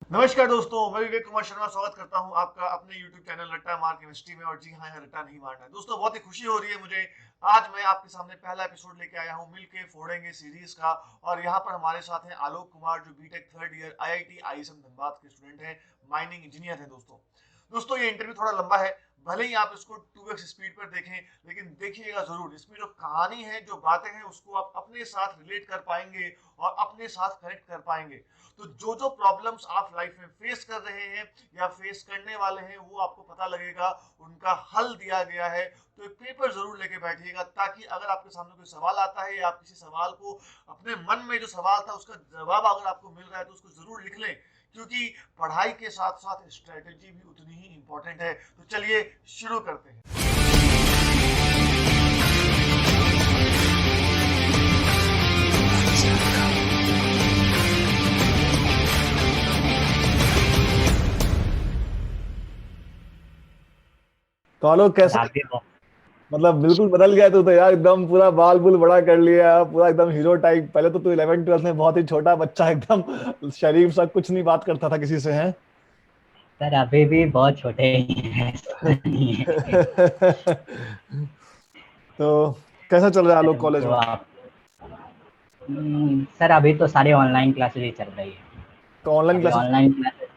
नमस्कार दोस्तों, मैं विवेक कुमार शर्मा स्वागत करता हूं आपका अपने YouTube चैनल रट्टा मार केमिस्ट्री में। और जी हाँ, यहाँ रट्टा नहीं मारना है। दोस्तों, बहुत ही खुशी हो रही है मुझे। आज मैं आपके सामने पहला एपिसोड लेके आया हूं मिलके फोड़ेंगे सीरीज का। और यहाँ पर हमारे साथ हैं आलोक कुमार, जो BTech third year IIT ISM Dhanbad के स्टूडेंट हैं, माइनिंग इंजीनियर हैं। दोस्तों दोस्तों ये इंटरव्यू थोड़ा लंबा है, भले ही आप इसको 2x स्पीड पर देखें, लेकिन देखिएगा जरूर। इसमें जो कहानी है, जो बातें हैं, उसको आप अपने साथ रिलेट कर पाएंगे और अपने साथ कनेक्ट कर पाएंगे। तो जो जो प्रॉब्लम्स आप लाइफ में फेस कर रहे हैं या फेस करने वाले हैं, वो आपको पता लगेगा, उनका हल दिया गया है। तो एक पेपर जरूर लेके बैठिएगा, ताकि अगर आपके सामने कोई सवाल आता है या आप किसी सवाल को, अपने मन में जो सवाल था उसका जवाब अगर आपको मिल रहा है, तो उसको जरूर लिख लें, क्योंकि पढ़ाई के साथ साथ स्ट्रेटेजी भी उतनी ही इंपॉर्टेंट है। तो चलिए शुरू करते हैं। तो आलोक कैसा? आप भी बहुत- मतलब बिल्कुल बदल गया तू तो यार, एकदम पूरा बाल बुल बड़ा कर लिया, पूरा एकदम हीरो टाइप। पहले तो तू 11 12 में बहुत ही छोटा बच्चा, एकदम शरीफ सा, कुछ नहीं बात करता था किसी से, हैं? सर अभी भी बहुत छोटे ही हैं, ऐसा नहीं है। तो कैसा चल रहा है आलोक कॉलेज तो में? आप सर अभी तो सारी ऑनलाइन क्लासेस ही चल रही है। तो ऑनलाइन अभी classes online classes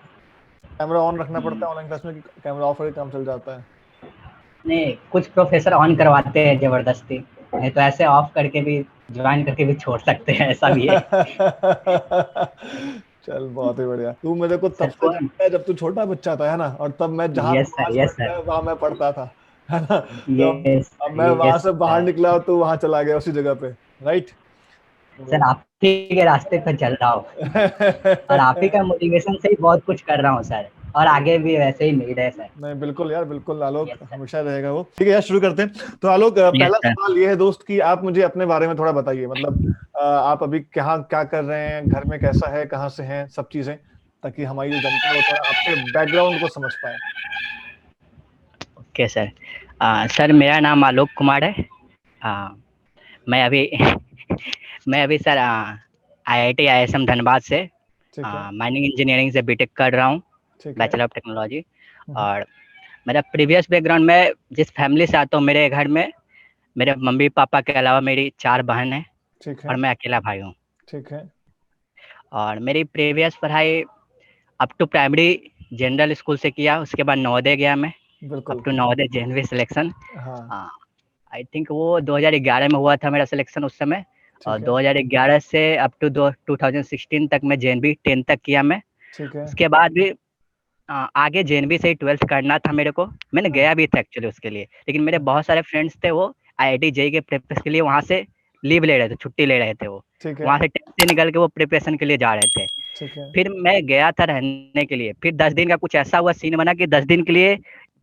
camera on रखना पड़ता है ऑनलाइन क्लास में, कि कैमरा ऑफ करके काम चल जाता है? नहीं, कुछ प्रोफेसर ऑन करवाते हैं जबरदस्ती, नहीं तो ऐसे ऑफ करके भी ज्वाइन करके भी छोड़ सकते हैं, ऐसा भी है। चल बहुत ही बढ़िया। तू मेरे को तब सर से कौन? जानता है जब तू छोटा बच्चा था, है ना? और तब मैं जहाँ यस सर, पास यस पढ़ता सर, है वहां मैं पढ़ता था, है ना? तो यस अब सर, मैं वहां यस से बाहर सर। निकला और तू वहां चला गया उसी जगह पे, राइट? सर आप ही के रास्ते पर चल रहा हूँ, और आप ही का मोटिवेशन से ही बहुत कुछ कर रहा हूँ सर, और आगे भी वैसे ही उम्मीद है सर। नहीं, बिल्कुल यार, बिल्कुल आलोक, यस सर, हमेशा रहेगा वो। ठीक है यार, शुरू करते हैं। तो आलोक, यस पहला सर। सवाल ये है दोस्त कि आप मुझे अपने बारे में थोड़ा बताइए। मतलब आप अभी क्या क्या कर रहे हैं, घर में कैसा है, कहाँ से हैं, सब चीजें, ताकि हमारी जो जनता है वो थोड़ा आपके बैकग्राउंड को समझ पाए। Okay sir. सर मेरा नाम आलोक कुमार है। आ, मैं अभी मैं अभी सर IIT ISM धनबाद से ठीक है। माइनिंग इंजीनियरिंग से बीटेक कर रहा हूँ, ठीक है। Bachelor of technology. हम्म। और मेरा प्रीवियस बैकग्राउंड में, जिस फैमिली से आता हूँ, मेरे घर में मेरे मम्मी पापा के अलावा मेरी 4 बहन हैं, ठीक है। और मैं अकेला भाई हूँ। ठीक है। और मेरी प्रीवियस पढ़ाई up to primary general school से किया, उसके बाद नवोदय गया मैं, अप बिल्कुल। To Navodaya JNV selection. हाँ। आई थिंक वो 2011 में हुआ था मेरा सिलेक्शन उस समय। और ठीक है। 2011 से अप टू 2016 तक मैं JNV 10 तक किया मैं। ठीक है। उसके बाद भी आगे JNV से ही 12th करना था मेरे को। मैंने हाँ। गया भी था एक्चुअली उसके लिए, लेकिन मेरे बहुत सारे फ्रेंड्स थे, वो IIT JEE के प्रिपरेशन के लिए वहाँ से लीव ले रहे थे, छुट्टी ले रहे थे। वो ठीक है। वहाँ से टेस्ट से निकल के वो प्रिपरेशन के लिए जा रहे थे। ठीक है। फिर मैं गया था रहने के लिए। फिर 10 दिन का कुछ ऐसा हुआ सीन बना कि 10 दिन के लिए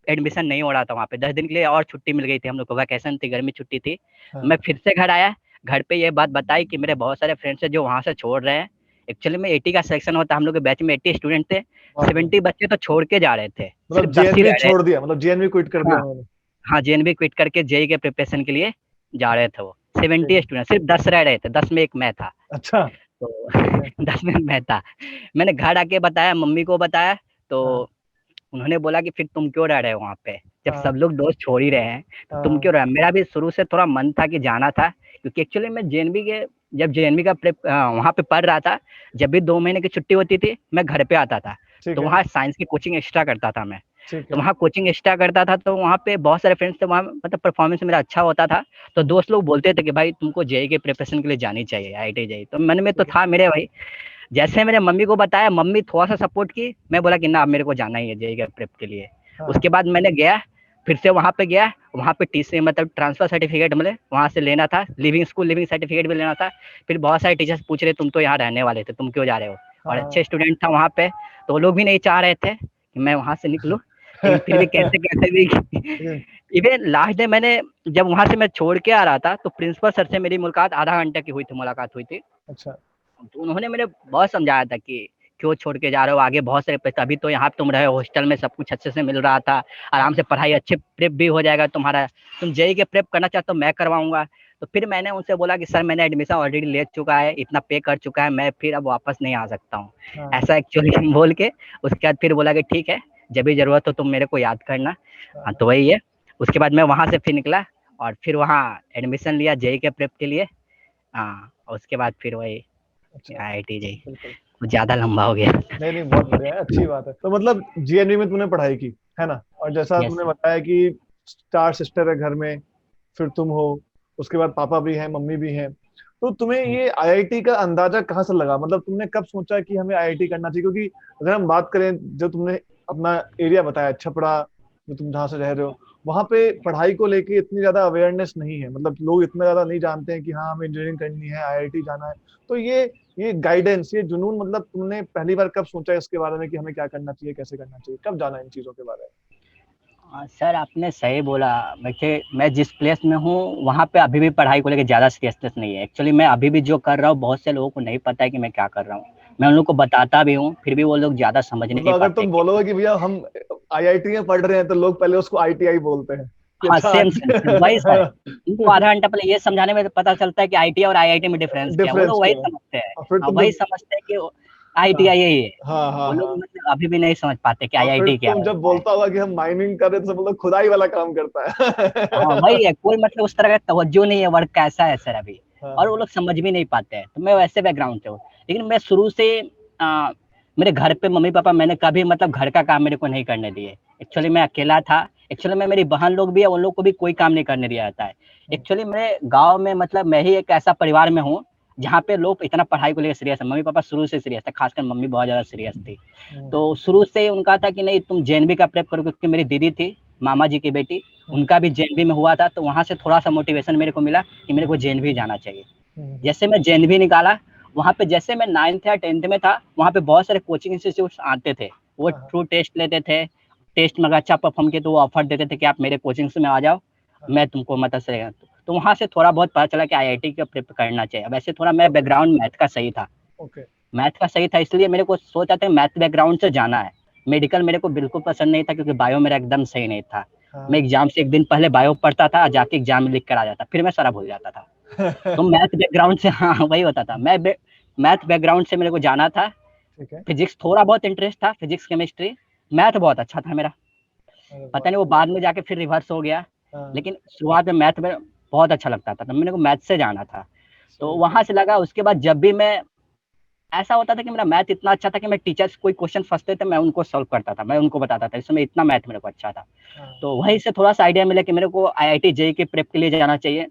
एडमिशन नहीं हो रहा था वहाँ पे। 10 दिन के लिए और छुट्टी मिल गई थी, हम लोग को वैकेशन थी, गर्मी छुट्टी थी। हाँ। मैं फिर से घर आया, घर पे ये बात बताई कि मेरे बहुत सारे फ्रेंड्स हैं जो वहाँ से छोड़ रहे हैं। एक्चुअली में 80 का सिलेक्शन होता, हम लोग के बैच में 80 स्टूडेंट थे, बाप रे। 70 बच्चे तो छोड़ के जा रहे थे, मतलब सिर्फ 10 ही जेएनवी रह रहे छोड़ दिया, मतलब जेएनवी क्विट कर थे। दिया हाँ, उन्होंने? हाँ, JNV क्विट करके JEE के प्रिपरेशन के लिए जा रहे थे वो। ठीक 70 है। स्टूडेंट, सिर्फ 10 रह रहे थे, 10 में एक मैं था। अच्छा। तो ठीक है। 10 में मैं था। मैंने घर आके बताया, मम्मी को बताया, तो हाँ। उन्होंने बोला कि फिर तुम क्यों रह रहे हो वहाँ पे, जब सब हाँ। लोग दोस्त छोड़ ही रहे हैं, तो तुम हाँ। क्यों रहे? मेरा भी शुरू से थोड़ा मन था कि जाना था, क्योंकि एक्चुअली मैं JNV के, जब JNV का प्रेप वहाँ पे पढ़ रहा था, जब भी 2 महीने की छुट्टी होती थी मैं घर पे आता था। ठीक तो है। वहाँ साइंस की कोचिंग एक्स्ट्रा करता था मैं। ठीक तो है। वहाँ कोचिंग एक्स्ट्रा करता था, तो वहाँ पे बहुत सारे फ्रेंड्स थे वहाँ, मतलब परफॉर्मेंस मेरा अच्छा होता था। तो दोस्त लोग बोलते थे कि भाई तुमको JEE के प्रिपरेशन के लिए जानी चाहिए, IIT JEE। तो मन में तो ठीक है। था मेरे भाई। जैसे मैंने मम्मी को बताया, मम्मी थोड़ा सा सपोर्ट की, मैं बोला कि ना, मेरे को जाना ही है JEE के प्रेप के लिए। हाँ। उसके बाद मैंने गया, फिर से वहाँ पे गया, वहाँ पे TC मतलब ट्रांसफर सर्टिफिकेट मिले, वहाँ से लेना था, लिविंग स्कूल लिविंग सर्टिफिकेट भी लेना था। फिर बहुत सारे टीचर्स पूछ रहे, तुम तो यहाँ रहने वाले थे, तुम क्यों जा रहे हो? और हाँ। अच्छे स्टूडेंट था वहाँ पे, तो वो लोग भी नहीं चाह रहे थे कि मैं वहाँ से निकलूँ, लेकिन फिर भी कैसे कैसे भी इवन लास्ट डे मैंने, जब वहाँ से मैं छोड़ के आ रहा था, तो प्रिंसिपल सर से मेरी मुलाकात आधा घंटे की हुई थी, मुलाकात हुई थी। अच्छा। तो उन्होंने मेरे बहुत समझाया था कि क्यों छोड़ के जा रहे हो, आगे बहुत सारे पैसे, अभी तो यहाँ तुम रहे हो हॉस्टल में, सब कुछ अच्छे से मिल रहा था, आराम से पढ़ाई, अच्छे प्रेप भी हो जाएगा तुम्हारा, तुम JEE के प्रेप करना चाहते हो मैं करवाऊंगा। तो फिर मैंने उनसे बोला कि सर मैंने एडमिशन ऑलरेडी ले चुका है, इतना पे कर चुका है, मैं फिर अब वापस नहीं आ सकता हूँ। हाँ, ऐसा एक्चुअली बोल के उसके बाद फिर बोला कि ठीक है, जब भी ज़रूरत हो तुम मेरे को याद करना। हाँ, तो वही है। उसके बाद मैं वहाँ से फिर निकला और फिर वहाँ एडमिशन लिया जेईई के प्रेप के लिए। हाँ, और उसके बाद फिर वही अच्छा, आईआईटी जेईई। बिल्कुल। कुछ ज़्यादा लंबा हो गया। नहीं नहीं, बहुत बढ़िया है, अच्छी बात है। तो मतलब जीएनवी में तूने पढ़ाई की, है ना? और जैसा यस तुमने सर। बताया कि 4 सिस्टर है घर में, फिर तुम हो, उसके बाद पापा भी हैं, मम्मी भी हैं। तो तुम्हें ये आईआईटी का अंदाजा कहाँ से लगा? मतलब तुमने कब सोचा कि हमें आईआईटी करना चाहिए? क्योंकि अगर हम बात करें, जो तुमने अपना एरिया बताया छपरा, जो तुम जहाँ से रह रहे हो, वहाँ पे पढ़ाई को लेके इतनी ज्यादा अवेयरनेस नहीं है। मतलब लोग इतना ज्यादा नहीं जानते हैं कि हाँ हमें इंजीनियरिंग करनी है, आईआईटी जाना है। तो ये गाइडेंस, ये जुनून, मतलब तुमने पहली बार कब सोचा इसके बारे में कि हमें क्या करना चाहिए, कैसे करना चाहिए, कब जाना इन चीजों के बारे में? सर आपने सही बोला। देखिए मैं जिस प्लेस में हूँ वहाँ पे अभी भी पढ़ाई को लेके ज़्यादा सीरियसनेस नहीं है। एक्चुअली मैं अभी भी जो कर रहा हूँ बहुत से लोगों को नहीं पता है कि मैं क्या कर रहा हूँ। मैं उन लोगों को बताता भी हूँ फिर भी वो लोग ज़्यादा समझ मतलब नहीं अगर पाते तुम कि बोलोगे कि भैया हम आईआईटी में पढ़ रहे हैं, तो लोग पहले उसको आईटीआई बोलते हैं कि हाँ अच्छा सेम सेम सेम वही सर। उनको आधा घंटा पहले ये समझाने में पता चलता है कि आईटी और आईआईटी में डिफरेंस क्या है। वो डिफरेंस लोग वही क्या है? समझते हैं। और फिर हाँ, तुम वही जब समझते हैं कि हाँ आईटीआई यही है। हाँ वो हाँ लोग हाँ, मतलब अभी भी नहीं समझ पाते कि और फिर आईआईटी क्या तुम जब होता है। बोलता होगा कि हम माइनिंग कर रहे हैं, तो सब लोग खुदाई वाला काम करता हाँ है। वही है, कोई मतलब उस तरह का तवज्जो नहीं है वर्क कैसा है सर अभी। हाँ और वो हाँ लोग समझ भी नहीं पाते हैं। तो मैं वैसे बैकग्राउंड से हूँ। लेकिन मैं शुरू से आ, मेरे घर पे मम्मी पापा मैंने कभी मतलब घर का काम मेरे को नहीं करने दिए। एक्चुअली मैं अकेला था। एक्चुअली में मेरी बहन लोग भी है, उन लोग को भी कोई काम नहीं करने दिया जाता है। हम्म, एक्चुअली मेरे गाँव में मतलब मैं ही एक ऐसा परिवार में हूँ जहाँ पे लोग इतना पढ़ाई को लेकर सीरियस है। मम्मी पापा शुरू से सीरियस है, खासकर मम्मी बहुत ज्यादा सीरियस थी। हम्म, तो शुरू से उनका था कि नहीं तुम जेएनवी का प्रेप करो, क्योंकि मेरी दीदी थी मामा जी की बेटी, हम्म, उनका भी जेएनवी में हुआ था। तो वहाँ से थोड़ा सा मोटिवेशन मेरे को मिला कि मेरे को जेएनवी जाना चाहिए। हम्म, जैसे मैं जेएनवी निकाला, वहाँ पे जैसे मैं 9th या 10th में था, वहाँ पे बहुत सारे कोचिंग इंस्टीट्यूट आते थे। वो हाँ ट्रू टेस्ट लेते थे। टेस्ट में अगर अच्छा परफॉर्म किए तो वो ऑफर देते थे कि आप मेरे कोचिंग्स में आ जाओ, हाँ, मैं तुमको मतलब सही। तो वहाँ से थोड़ा बहुत पता चला कि आईआईटी का प्रेप करना चाहिए। वैसे थोड़ा मेरा ओके बैकग्राउंड मैथ का सही था। ओके, मैथ का सही था इसलिए मेरे को सोचा था मैथ बैकग्राउंड से जाना है। मेडिकल मेरे को बिल्कुल पसंद नहीं था क्योंकि बायो मेरा एकदम सही नहीं था। मैं हाँ। एग्जाम से एक दिन पहले बायो पढ़ता था, जाके एग्जाम में लिख कर आ जाता, फिर मैं सारा भूल जाता था। तो मैथ बैकग्राउंड से हाँ वही होता था। मैथ बैकग्राउंड से मेरे को जाना था। ठीक है। फिजिक्स थोड़ा बहुत इंटरेस्ट था, फिजिक्स केमिस्ट्री। मैथ बहुत अच्छा था मेरा। अरे वाह, पता नहीं वो बढ़िया। बाद में जाके फिर रिवर्स हो गया। हाँ, लेकिन शुरुआत में मैथ में बहुत अच्छा लगता था, तो मेरे को मैथ से जाना था। तो सही। वहां से लगा। उसके बाद जब भी मैं ऐसा होता था कि मेरा मैथ इतना अच्छा था कि मैं टीचर्स कोई क्वेश्चन फंसते थे मैं उनको सॉल्व करता था, मैं उनको बताता था। इस समय इतना मैथ मेरे को अच्छा था। हाँ, तो वहीं से थोड़ा सा आइडिया मिला कि मेरे को आईआईटी जेईई के प्रेप के लिए जाना चाहिए।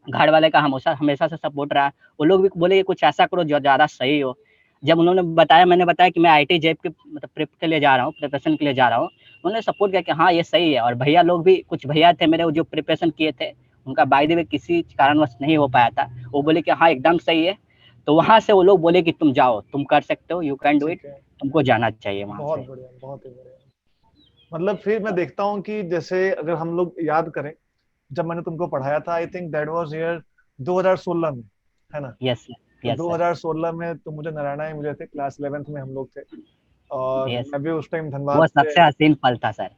घर वाले का हमेशा हमेशा से सपोर्ट रहा। वो लोग भी बोले कि कुछ ऐसा करो जो ज़्यादा सही हो। जब उन्होंने बताया, मैंने बताया कि मैं आईआईटी जेईई के मतलब प्रेप के लिए जा रहा हूँ, प्रिपरेशन के लिए जा रहा हूँ। उन्होंने सपोर्ट किया कि हाँ ये सही है। और भैया लोग भी, कुछ भैया थे मेरे वो जो प्रिपरेशन किए थे, उनका बाय द वे किसी कारणवश नहीं हो पाया था। वो बोले कि हाँ एकदम सही है। तो वहाँ से वो लोग बोले कि तुम जाओ, तुम कर सकते हो, यू कैन डू इट, ठीक है। तुमको जाना चाहिए वहाँ बहुत से। बढ़िया, बहुत ही बढ़िया। मतलब फिर मैं देखता हूँ कि जैसे अगर हम लोग याद करें, जब मैंने तुमको पढ़ाया था, I think that was year 2016 में, है ना? Yes sir. तो यस सर। 2016 में तो मुझे नारायणा ही मुझे थे, क्लास 11th में हम लोग थे। और यस। मैं भी उस टाइम धनबाद वो से। सबसे हसीन पल था सर।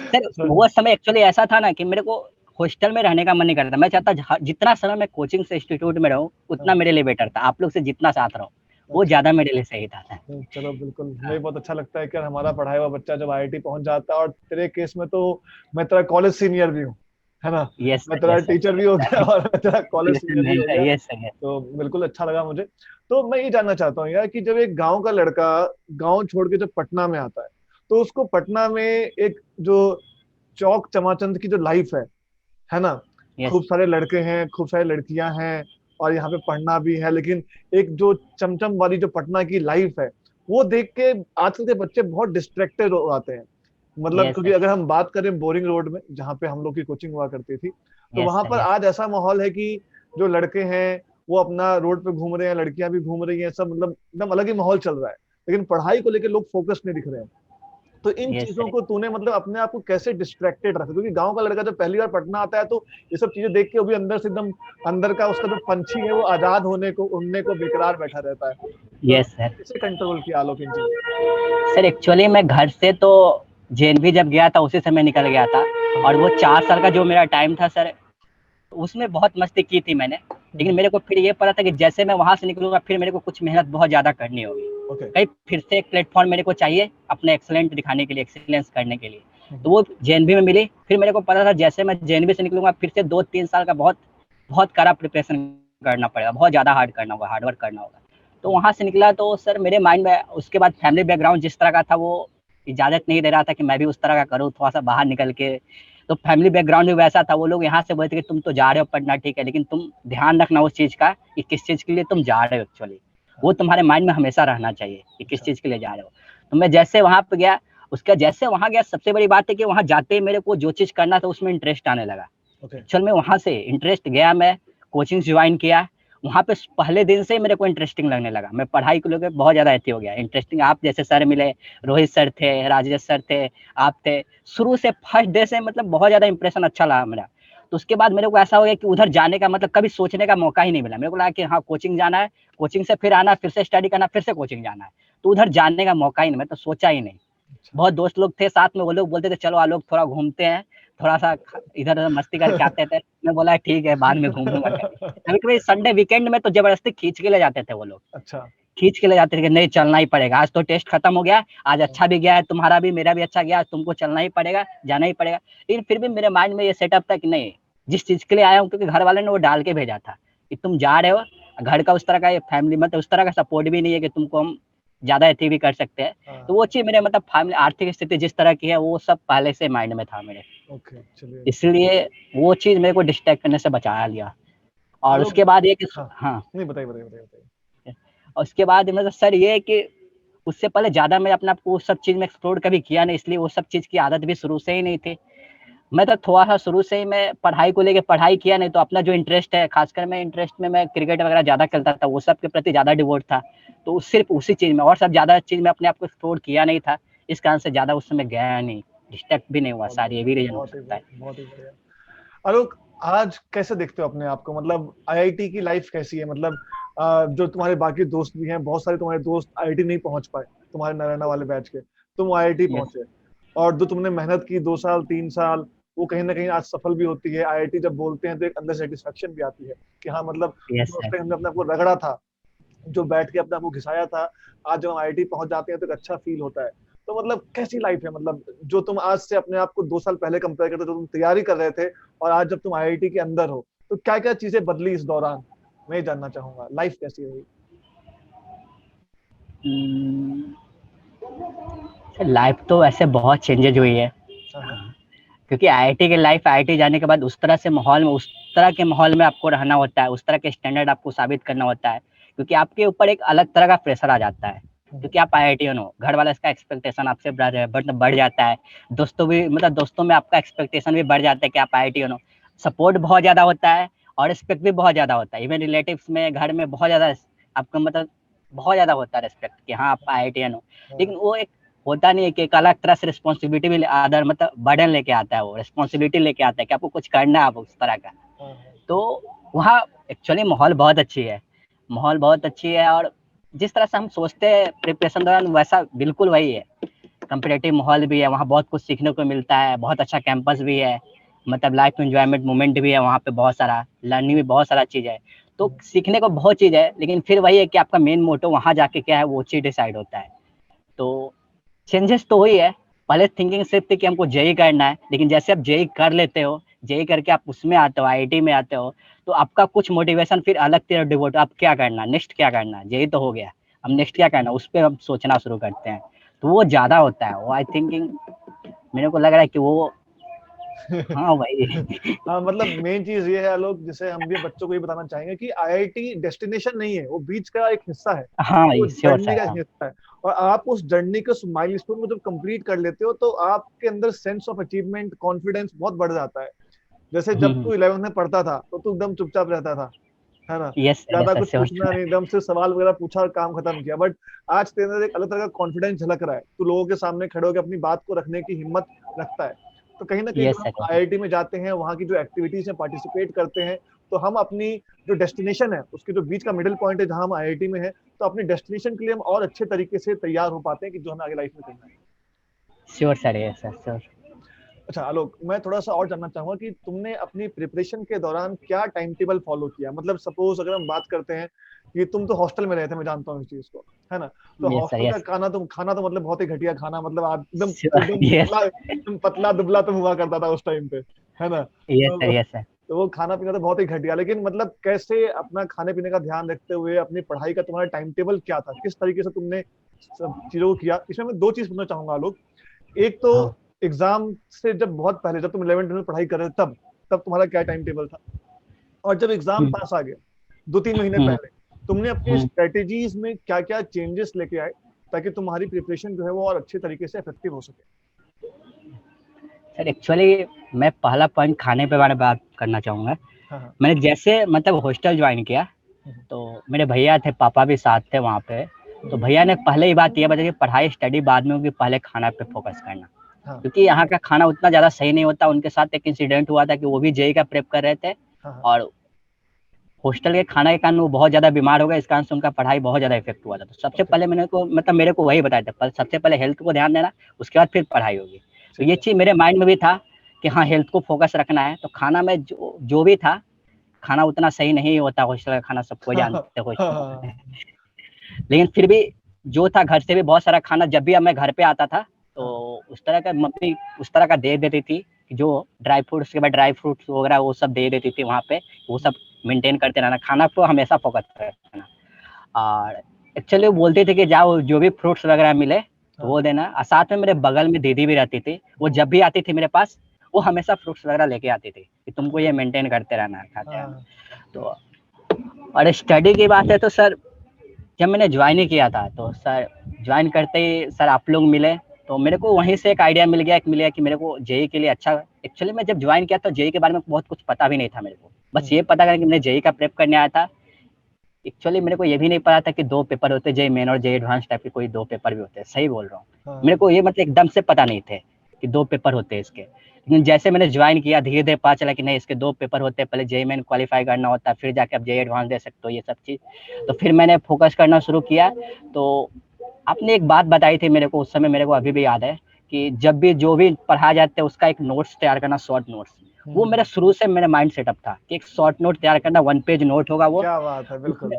सर वो समय एक्चुअली ऐसा था ना कि मेरे को हॉस्टल में रहने का मन नहीं करता। मैं चाहता जितना समय मैं कोचिंग से इंस्टीट्यूट में रहूं उतना मेरे लिए बेटर था। आप लोग से जितना साथ रहूं वो अच्छा, ज्यादा मेरे लिए सही था सर। चलो बिल्कुल, मुझे बहुत अच्छा लगता है कि यार हमारा पढ़ाया हुआ बच्चा जब आईआईटी पहुंच जाता है। और तेरे केस में तो मैं तेरा कॉलेज सीनियर भी हूँ, है ना? यस मैं सर। तेरा यस टीचर भी हो गया और मैं तेरा कॉलेज सीनियर भी हो सर। गया। Yes sir. तो बिल्कुल अच्छा लगा मुझे। तो मैं ये जानना चाहता हूँ यार कि जब एक गांव का लड़का गांव छोड़ के जब पटना में आता है, तो उसको पटना में एक जो चौक चमाचंद की जो लाइफ है ना? यस। खूब सारे लड़के हैं, खूब सारी लड़कियां हैं, और यहाँ पे पढ़ना भी है, लेकिन एक जो चमचम वाली जो पटना की लाइफ है, वो देख के आजकल के बच्चे बहुत डिस्ट्रैक्टेड हो जाते हैं। मतलब यस क्योंकि सर। अगर हम बात करें बोरिंग रोड में, जहाँ पे हम लोग की कोचिंग हुआ करती थी, तो यस वहां सर। पर यस। आज ऐसा माहौल है कि जो लड़के हैं वो अपना रोड पे घूम रहे हैं, लड़कियां भी घूम रही हैं, सब मतलब एकदम अलग ही माहौल चल रहा है। लेकिन पढ़ाई को लेकर लोग फोकस नहीं दिख रहे हैं। तो इन यस चीजों सर। को तूने मतलब अपने आप को कैसे डिस्ट्रैक्टेड रखा? क्योंकि गांव का लड़का जब पहली बार पटना आता है, तो ये सब चीजें देख के वो भी अंदर से एकदम, अंदर का उसका जो पंछी है वो आजाद होने को, उड़ने को बेकरार बैठा रहता है। तो यस सर। कैसे कंट्रोल किया आलोक इन चीजों सर एक्चुअली मैं घर से तो जेएनवी जब गया था उसी समय निकल गया था। को? और हाँ वो 4 साल का जो मेरा टाइम था सर, उसमें बहुत मस्ती की थी मैंने, लेकिन मेरे को फिर ये पता था कि जैसे मैं वहां से निकलूंगा फिर मेरे को कुछ मेहनत बहुत ज्यादा करनी होगी। ओके। कहीं फिर से एक प्लेटफॉर्म मेरे को चाहिए अपने एक्सेलेंट दिखाने के लिए, एक्सीलेंस करने के लिए। तो वो जेएनबी में मिली। फिर मेरे को पता था जैसे मैं जेएनबी से निकलूंगा फिर से 2-3 साल का बहुत बहुत कड़ा प्रिपरेशन करना पड़ेगा, बहुत ज्यादा हार्ड वर्क करना होगा। तो वहां से निकला तो सर मेरे माइंड में उसके बाद फैमिली बैकग्राउंड जिस तरह का था वो इजाजत नहीं दे रहा था कि मैं भी उस तरह का करूँ, थोड़ा सा बाहर निकल के। तो फैमिली बैकग्राउंड भी वैसा था, वो लोग यहाँ से बोलते कि तुम तो जा रहे हो पढ़ना, ठीक है, लेकिन तुम ध्यान रखना उस चीज का कि किस चीज के लिए तुम जा रहे हो एक्चुअली। वो तुम्हारे माइंड में हमेशा रहना चाहिए कि किस चीज के लिए जा रहे हो। तो मैं जैसे वहां पे गया, उसका जैसे वहां गया, सबसे बड़ी बात है कि वहां जाते ही मेरे को जो चीज करना था उसमें इंटरेस्ट आने लगा। चल मैं वहां से इंटरेस्ट गया, मैं कोचिंग ज्वाइन किया। वहां पे पहले दिन से ही मेरे को इंटरेस्टिंग लगने लगा। मैं पढ़ाई को लेकर बहुत ज्यादा अथी हो गया, इंटरेस्टिंग। आप जैसे सर मिले, रोहित सर थे, राजेश सर थे, आप थे। शुरू से फर्स्ट डे से मतलब बहुत ज्यादा इंप्रेशन अच्छा लगा मेरा। तो उसके बाद मेरे को ऐसा हो गया कि उधर जाने का मतलब कभी सोचने का मौका ही नहीं मिला। मेरे को लगा कि हाँ कोचिंग जाना है, कोचिंग से फिर आना, फिर से स्टडी करना, फिर से कोचिंग जाना है। तो उधर जाने का मौका ही नहीं, मैं तो सोचा ही नहीं। बहुत दोस्त लोग थे साथ में, वो लोग बोलते थे चलो आलोक थोड़ा घूमते हैं, थोड़ा सा इधर उधर मस्ती करके आते थे। मैं बोला ठीक है बाद में घूमूंगा। कभी कभी संडे वीकेंड में तो जबरदस्ती खींच के ले जाते थे वो लोग, अच्छा। खींच के ले जाते थे कि नहीं चलना ही पड़ेगा, आज तो टेस्ट खत्म हो गया, आज अच्छा भी गया है, तुम्हारा भी मेरा भी अच्छा गया, आज तुमको चलना ही पड़ेगा, जाना ही पड़ेगा। लेकिन फिर भी मेरे माइंड में ये सेटअप था कि नहीं, जिस चीज के लिए आया हूँ, क्योंकि घर वाले ने वो डाल के भेजा था कि तुम जा रहे हो, घर का उस तरह का फैमिली मतलब उस तरह का सपोर्ट भी नहीं है कि तुमको हम ज्यादा अथी भी कर सकते हैं। तो वो चीज मेरे मतलब फैमिली आर्थिक स्थिति जिस तरह की है वो सब पहले से माइंड में था मेरे। ओके चलिए। इसलिए वो चीज मेरे को डिस्ट्रैक्ट करने से बचा लिया। और आलोक, उसके बाद ये कि हाँ हाँ, नहीं बताइए बताइए बताइए बताइए। और उसके बाद मतलब सर ये है कि उससे पहले ज्यादा मैं अपने आप को उस सब चीज में एक्सप्लोर कभी किया नहीं, इसलिए वो सब चीज की आदत भी शुरू से ही नहीं थी। मैं तो थोड़ा सा शुरू से ही मैं पढ़ाई को लेके पढ़ाई किया नहीं, तो अपना जो इंटरेस्ट है, खासकर मैं इंटरेस्ट में मैं क्रिकेट वगैरह ज्यादा खेलता था, वो सब के प्रति ज्यादा डिवोट था। तो सिर्फ उसी चीज में, और सब ज्यादा चीज में अपने आप को एक्सप्लोर किया नहीं था, इस कारण से ज्यादा उस समय गया नहीं, डिस्ट्रैक्ट भी नहीं हुआ। बहुत सारी ये भी रीजन हो बहुत ही सकता है। बहुत ही बढ़िया। आलोक, आज कैसे देखते हो अपने आप को? मतलब आईआईटी की लाइफ कैसी है? मतलब जो तुम्हारे बाकी दोस्त भी हैं, बहुत सारे तुम्हारे दोस्त आईआईटी नहीं पहुंच पाए, तुम्हारे नारायणा वाले बैच के, तुम आईआईटी यस पहुंचे। और जो तुमने मेहनत की 2 साल 3 साल, वो कहीं ना कहीं आज सफल भी होती है। आईआईटी जब बोलते हैं तो एक अंदर सेटिस्फेक्शन भी आती है कि हाँ मतलब यस जो उस सर। टाइम हमने अपने आप को रगड़ा था, जो बैठ के अपने आप को घिसाया था, आज जब हम आईआईटी पहुंच जाते हैं तो एक अच्छा फील होता है। तो मतलब कैसी लाइफ है? मतलब जो तुम आज से अपने आप को 2 साल पहले कंपेयर करते, जो तुम तैयारी कर रहे थे, और आज जब तुम आईआईटी के अंदर हो, तो क्या क्या चीजें बदली इस दौरान? मैं ये जानना चाहूंगा, लाइफ कैसी रही? लाइफ तो ऐसे बहुत चेंजेज हुई है, हाँ हाँ। क्योंकि आईआईटी की लाइफ, आईआईटी जाने के बाद उस तरह से माहौल में, उस तरह के माहौल में आपको रहना होता है, उस तरह के स्टैंडर्ड आपको साबित करना होता है, क्योंकि आपके ऊपर एक अलग तरह का प्रेशर आ जाता है। क्योंकि आप आईआईटीएन हो, घर वाला इसका एक्सपेक्टेशन आपसे बढ़ जाता है। दोस्तों भी मतलब दोस्तों में आपका एक्सपेक्टेशन भी बढ़ जाता है कि आप आईआईटीएन हो। सपोर्ट बहुत ज्यादा होता है और रिस्पेक्ट भी बहुत ज्यादा होता है। इवन रिलेटिव्स में, घर में बहुत ज्यादा आपका मतलब बहुत ज्यादा होता है रिस्पेक्ट कि हाँ आप आईआईटीएन हो। लेकिन वो एक होता नहीं है कि एक अलग तरह से रिस्पॉन्सिबिलिटी भी आदर मतलब बर्डन लेके आता है, वो रिस्पॉन्सिबिलिटी लेके आता है कि आपको कुछ करना है, आप उस तरह का। तो वहाँ एक्चुअली माहौल बहुत अच्छी है, माहौल बहुत अच्छी है। और जिस तरह से हम सोचते हैं प्रिपरेशन दौरान, वैसा बिल्कुल वही है। कंपिटेटिव माहौल भी है, वहाँ बहुत कुछ सीखने को मिलता है, बहुत अच्छा कैंपस भी है, मतलब लाइफ एंजॉयमेंट मोमेंट भी है वहाँ पे, बहुत सारा लर्निंग भी, बहुत सारा चीज़ है। तो सीखने को बहुत चीज़ है, लेकिन फिर वही है कि आपका मेन मोटो वहाँ जाके क्या है वो चीज़ डिसाइड होता है। तो चेंजेस तो हुई है। पहले थिंकिंग सिर्फ थी कि हमको जेई करना है, लेकिन जैसे आप जेई कर लेते हो, जेई करके आप उसमें आते हो, आईआईटी में आते हो, तो आपका कुछ मोटिवेशन फिर अलग तरह डिवोट, आप क्या करना, नेक्स्ट क्या करना, जेई तो हो गया, अब नेक्स्ट क्या करना, उस पर हम सोचना शुरू करते हैं। तो वो ज्यादा होता है, वो आई थिंकिंग मेरे को लग रहा है कि वो हाँ भाई। हाँ मतलब मेन चीज ये है आलोक, जैसे हम भी बच्चों को ये बताना चाहेंगे कि आईआईटी डेस्टिनेशन नहीं है, वो बीच का एक हिस्सा है, हाँ वो भाई श्योर जर्नी सर। का हिस्सा है। और आप उस जर्नी के माइलस्टोन को जब कंप्लीट कर लेते हो, तो आपके अंदर सेंस ऑफ अचीवमेंट, कॉन्फिडेंस बहुत बढ़ जाता है। जैसे जब तू 11th में पढ़ता था तो तू एकदम चुपचाप रहता था, है ना? यस ज्यादा सर कुछ श्योर पूछना सर। नहीं, एकदम से सवाल वगैरह पूछा और काम खत्म किया। बट आज तेरे अंदर एक अलग तरह का कॉन्फिडेंस झलक रहा है, तू लोगों के सामने खड़े होकर अपनी बात को रखने की हिम्मत रखता है। तो कहीं ना कहीं यस जब हम सर। आईआईटी में जाते हैं, वहाँ की जो एक्टिविटीज में पार्टिसिपेट करते हैं, तो हम अपनी जो डेस्टिनेशन है, उसके जो बीच का मिडिल पॉइंट है जहाँ हम आईआईटी में है, तो अपनी डेस्टिनेशन के लिए हम और अच्छे तरीके से तैयार हो पाते हैं कि जो हमें आगे लाइफ में करना है। Sure sir, yes sir sure. अच्छा आलोक, मैं थोड़ा सा और जानना चाहूंगा कि तुमने अपनी प्रिपरेशन के दौरान क्या टाइम टेबल फॉलो किया। मतलब सपोज अगर हम बात करते हैं कि तुम तो हॉस्टल में रहे थे, मैं जानता हूँ इस चीज को, है ना। तो यस सर, हॉस्टल का यस। खाना तो मतलब बहुत ही घटिया खाना, मतलब एकदम एकदम यस, पतला, एकदम पतला दुबला तुम हुआ करता था उस टाइम पे, है ना। यस सर, तो यस सर। तो वो खाना पीना तो बहुत ही घटिया, लेकिन मतलब कैसे अपना खाने पीने का ध्यान रखते हुए अपनी पढ़ाई का तुम्हारा टाइम टेबल क्या था, किस तरीके से तुमने सब चीजों को किया। इसमें मैं दो चीज पूछना चाहूंगा आलोक। एक तो हाँ। एग्जाम से जब बहुत पहले, जब तुम 11th में पढ़ाई कर रहे थे, तब तब तुम्हारा क्या टाइम टेबल था, और जब एग्जाम हम्म, पास आ गया 2-3 महीने हम्म, पहले, तुमने अपनी हम्म। स्ट्रेटेजीज में क्या क्या चेंजेस लेके आए ताकि तुम्हारी प्रिपरेशन जो है वो और अच्छे तरीके से इफेक्टिव हो सके। सर एक्चुअली मैं पहला पॉइंट खाने पे बारे में बात करना चाहूँगा। हाँ हाँ। मैंने जैसे मतलब हॉस्टल ज्वाइन किया, हम्म, तो मेरे भैया थे, पापा भी साथ थे वहाँ पे। तो हम्म, भैया ने पहले ही बात ये बताई कि पढ़ाई स्टडी बाद में होगी, पहले खाना पे फोकस करना। हाँ क्योंकि यहाँ का खाना उतना ज़्यादा सही नहीं होता। उनके साथ एक इंसिडेंट हुआ था कि वो भी जेईई का प्रेप कर रहे थे, हाँ हाँ। और हॉस्टल के खाना के कारण वो बहुत ज़्यादा बीमार हो गए। इस कारण से उनका पढ़ाई बहुत ज़्यादा इफेक्ट हुआ था। तो सबसे ओके। पहले मेरे को वही बताया था, सबसे पहले हेल्थ को ध्यान देना, उसके बाद फिर पढ़ाई होगी। तो ठीक ये है। चीज़ मेरे माइंड में भी था कि हाँ, हेल्थ को फोकस रखना है। तो खाना में जो भी था, खाना उतना सही नहीं होता हॉस्टल का खाना, सबको हाँ हाँ जानते हो हाँ हॉस्टल का। हाँ लेकिन फिर भी जो था, घर से भी बहुत सारा खाना जब भी अब मैं घर पे आता था, तो हाँ उस तरह का मम्मी उस तरह का दे देती थी कि जो ड्राई फ्रूट्स के बाद ड्राई फ्रूट्स वगैरह वो सब दे देती थी वहाँ पे। वो सब मेंटेन करते रहना, खाना को हमेशा फोकस करना। और एक्चुअली वो बोलते थे कि जाओ जो भी फ्रूट्स वगैरह मिले तो हाँ वो देना। और साथ में मेरे बगल में दीदी भी रहती थी, वो जब भी आती थी मेरे पास, वो हमेशा फ्रूट्स वगैरह लेके आती थी कि तुमको ये मेंटेन करते रहना है, खाते रहना। हाँ तो और स्टडी की बात है तो सर, जब मैंने ज्वाइन ही किया था तो सर, ज्वाइन करते ही सर आप लोग मिले, तो मेरे को वहीं से एक आइडिया मिल गया कि मेरे को जेई के लिए अच्छा। एक्चुअली मैं जब ज्वाइन किया तो जेई के बारे में बहुत कुछ पता भी नहीं था मेरे को। बस ये पता था कि मैं जेई का प्रेप करने आया था। एक्चुअली मेरे को ये भी नहीं पता था कि दो पेपर होते, जेई मेन और जेई एडवांस टाइप के कोई दो पेपर भी होते हैं। सही बोल रहा हूँ, मेरे हाँ को ये मतलब एकदम से पता नहीं थे कि दो पेपर होते हैं इसके। लेकिन जैसे मैंने ज्वाइन किया, धीरे धीरे पता चला कि नहीं, इसके दो पेपर होते हैं। पहले जेई मेन क्वालिफाई करना होता है, फिर जाके आप जेई एडवांस दे सकते हो, ये सब चीज़। तो फिर मैंने फोकस करना शुरू किया। तो आपने एक बात बताई थी मेरे को उस समय, मेरे को अभी भी याद है कि जब भी जो भी पढ़ाया जाता है उसका एक नोट्स तैयार करना, शॉर्ट नोट्स। वो मेरा शुरू से मेरा माइंड सेटअप था कि एक शॉर्ट नोट तैयार करना, 1 पेज नोट होगा वो। क्या बात है, उसमें बिल्कुल।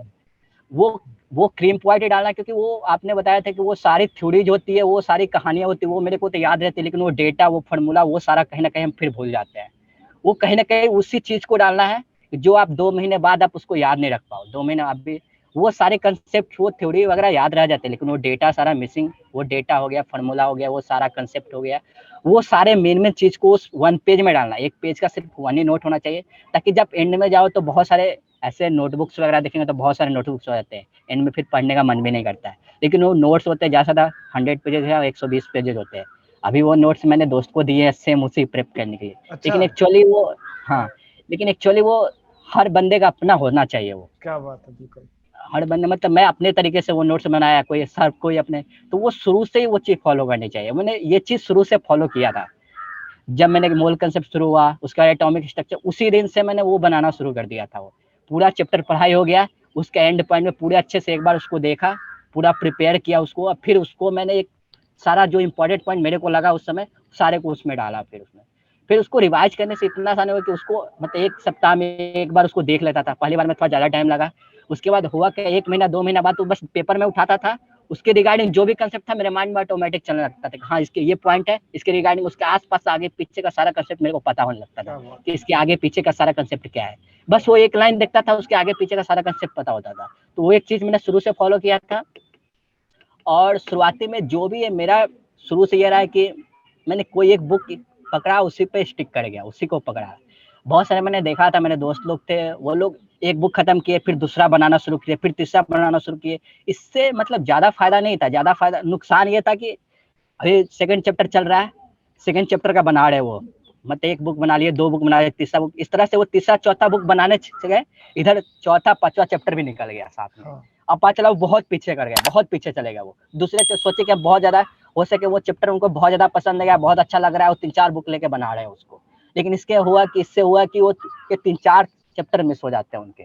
वो वो क्रीम क्वालिटी डालना, क्योंकि वो आपने बताया था कि वो सारी थ्योरी जो होती है, वो सारी कहानियां होती है, वो मेरे को तो याद रहती है, लेकिन वो डेटा, वो फार्मूला, वो सारा कहीं ना कहीं हम फिर भूल जाते हैं। वो कहीं ना कहीं उसी चीज को डालना है जो आप 2 महीने बाद आप उसको याद नहीं रख पाओ। 2 महीने आप भी वो सारे कंसेप्ट, वो थ्योरी वगैरह याद रह जाते हैं, लेकिन वो डेटा सारा मिसिंग। वो डेटा हो गया, फार्मूला हो गया, वो सारा कंसेप्ट हो गया। वो सारे मेन मेन चीज को उस 1 पेज में डालना। एक पेज का सिर्फ 1 ही नोट होना चाहिए, ताकि जब एंड में जाओ तो बहुत सारे ऐसे नोटबुक्स वगैरह देखेंगे तो बहुत सारे नोटबुक्स हो जाते हैं, एंड में फिर पढ़ने का मन भी नहीं करता है। लेकिन वो नोट्स होते हैं ज़्यादा 100 पेजेज या 120 पेजेज होते हैं। अभी वो नोट्स मैंने दोस्त को दिए हैं सेम उसी प्रेप करने के लिए। अच्छा। लेकिन एक्चुअली वो, हाँ, लेकिन एक्चुअली वो हर बंदे का अपना होना चाहिए वो। क्या बात है, बिल्कुल। हर बंदे मतलब मैं अपने तरीके से वो नोट्स बनाया, कोई सर कोई अपने। तो वो शुरू से ही वो चीज़ फॉलो करनी चाहिए। मैंने ये चीज़ शुरू से फॉलो किया था। जब मैंने मोल कंसेप्ट शुरू हुआ, उसका एटॉमिक स्ट्रक्चर, उसी दिन से मैंने वो बनाना शुरू कर दिया था। वो पूरा चैप्टर पढ़ाई हो गया, उसके एंड पॉइंट में पूरे अच्छे से एक बार उसको देखा, पूरा प्रिपेयर किया उसको, और फिर उसको मैंने एक सारा जो इंपॉर्टेंट पॉइंट मेरे को लगा उस समय, सारे को उसमें डाला। फिर उसको रिवाइज करने से इतना आसान हुआ कि उसको मतलब 1 सप्ताह में एक बार उसको देख लेता था। पहली बार में थोड़ा ज़्यादा टाइम लगा। उसके बाद हुआ कि 1 महीना 2 महीना बाद तो बस पेपर में उठाता था, उसके रिगार्डिंग जो भी कंसेप्ट था मेरे माइंड में ऑटोमेटिक चलने लगता था कि हाँ, इसके ये पॉइंट है, इसके रिगार्डिंग उसके आसपास आगे पीछे का सारा कंसेप्ट मेरे को पता होने लगता था क्या बात कि इसके आगे पीछे का सारा कंसेप्ट क्या है। बस वो एक लाइन देखता था, उसके आगे पीछे का सारा कंसेप्ट पता होता था। तो वो एक चीज़ मैंने शुरू से फॉलो किया था। और शुरुआती में जो भी है मेरा, शुरू से ये रहा है कि मैंने कोई एक बुक पकड़ा, उसी पे स्टिक कर गया, उसी को पकड़ा। बहुत सारे मैंने देखा था, मेरे दोस्त लोग थे, वो लोग एक बुक खत्म किए, फिर दूसरा बनाना शुरू किए, फिर तीसरा बनाना शुरू किए। इससे मतलब ज़्यादा फायदा नहीं था, ज़्यादा फायदा, नुकसान ये था कि अभी सेकंड चैप्टर चल रहा है, सेकंड चैप्टर का बना रहे वो, मतलब एक बुक बना लिए, 2 बुक बना लिए, तीसरा बुक, इस तरह से वो तीसरा चौथा बुक बनाने से गए, इधर चौथा पांचवा चैप्टर भी निकल गया साथ में। हाँ अब पता चला वो बहुत पीछे कर गया, बहुत पीछे चलेगा वो। दूसरे सोचे कि बहुत ज्यादा हो सके वो चैप्टर उनको बहुत ज्यादा पसंद गया, बहुत अच्छा लग रहा है, वो 3-4 बुक लेके बना रहे हैं उसको। लेकिन इससे हुआ कि वो 3-4 चैप्टर मिस हो जाते हैं उनके।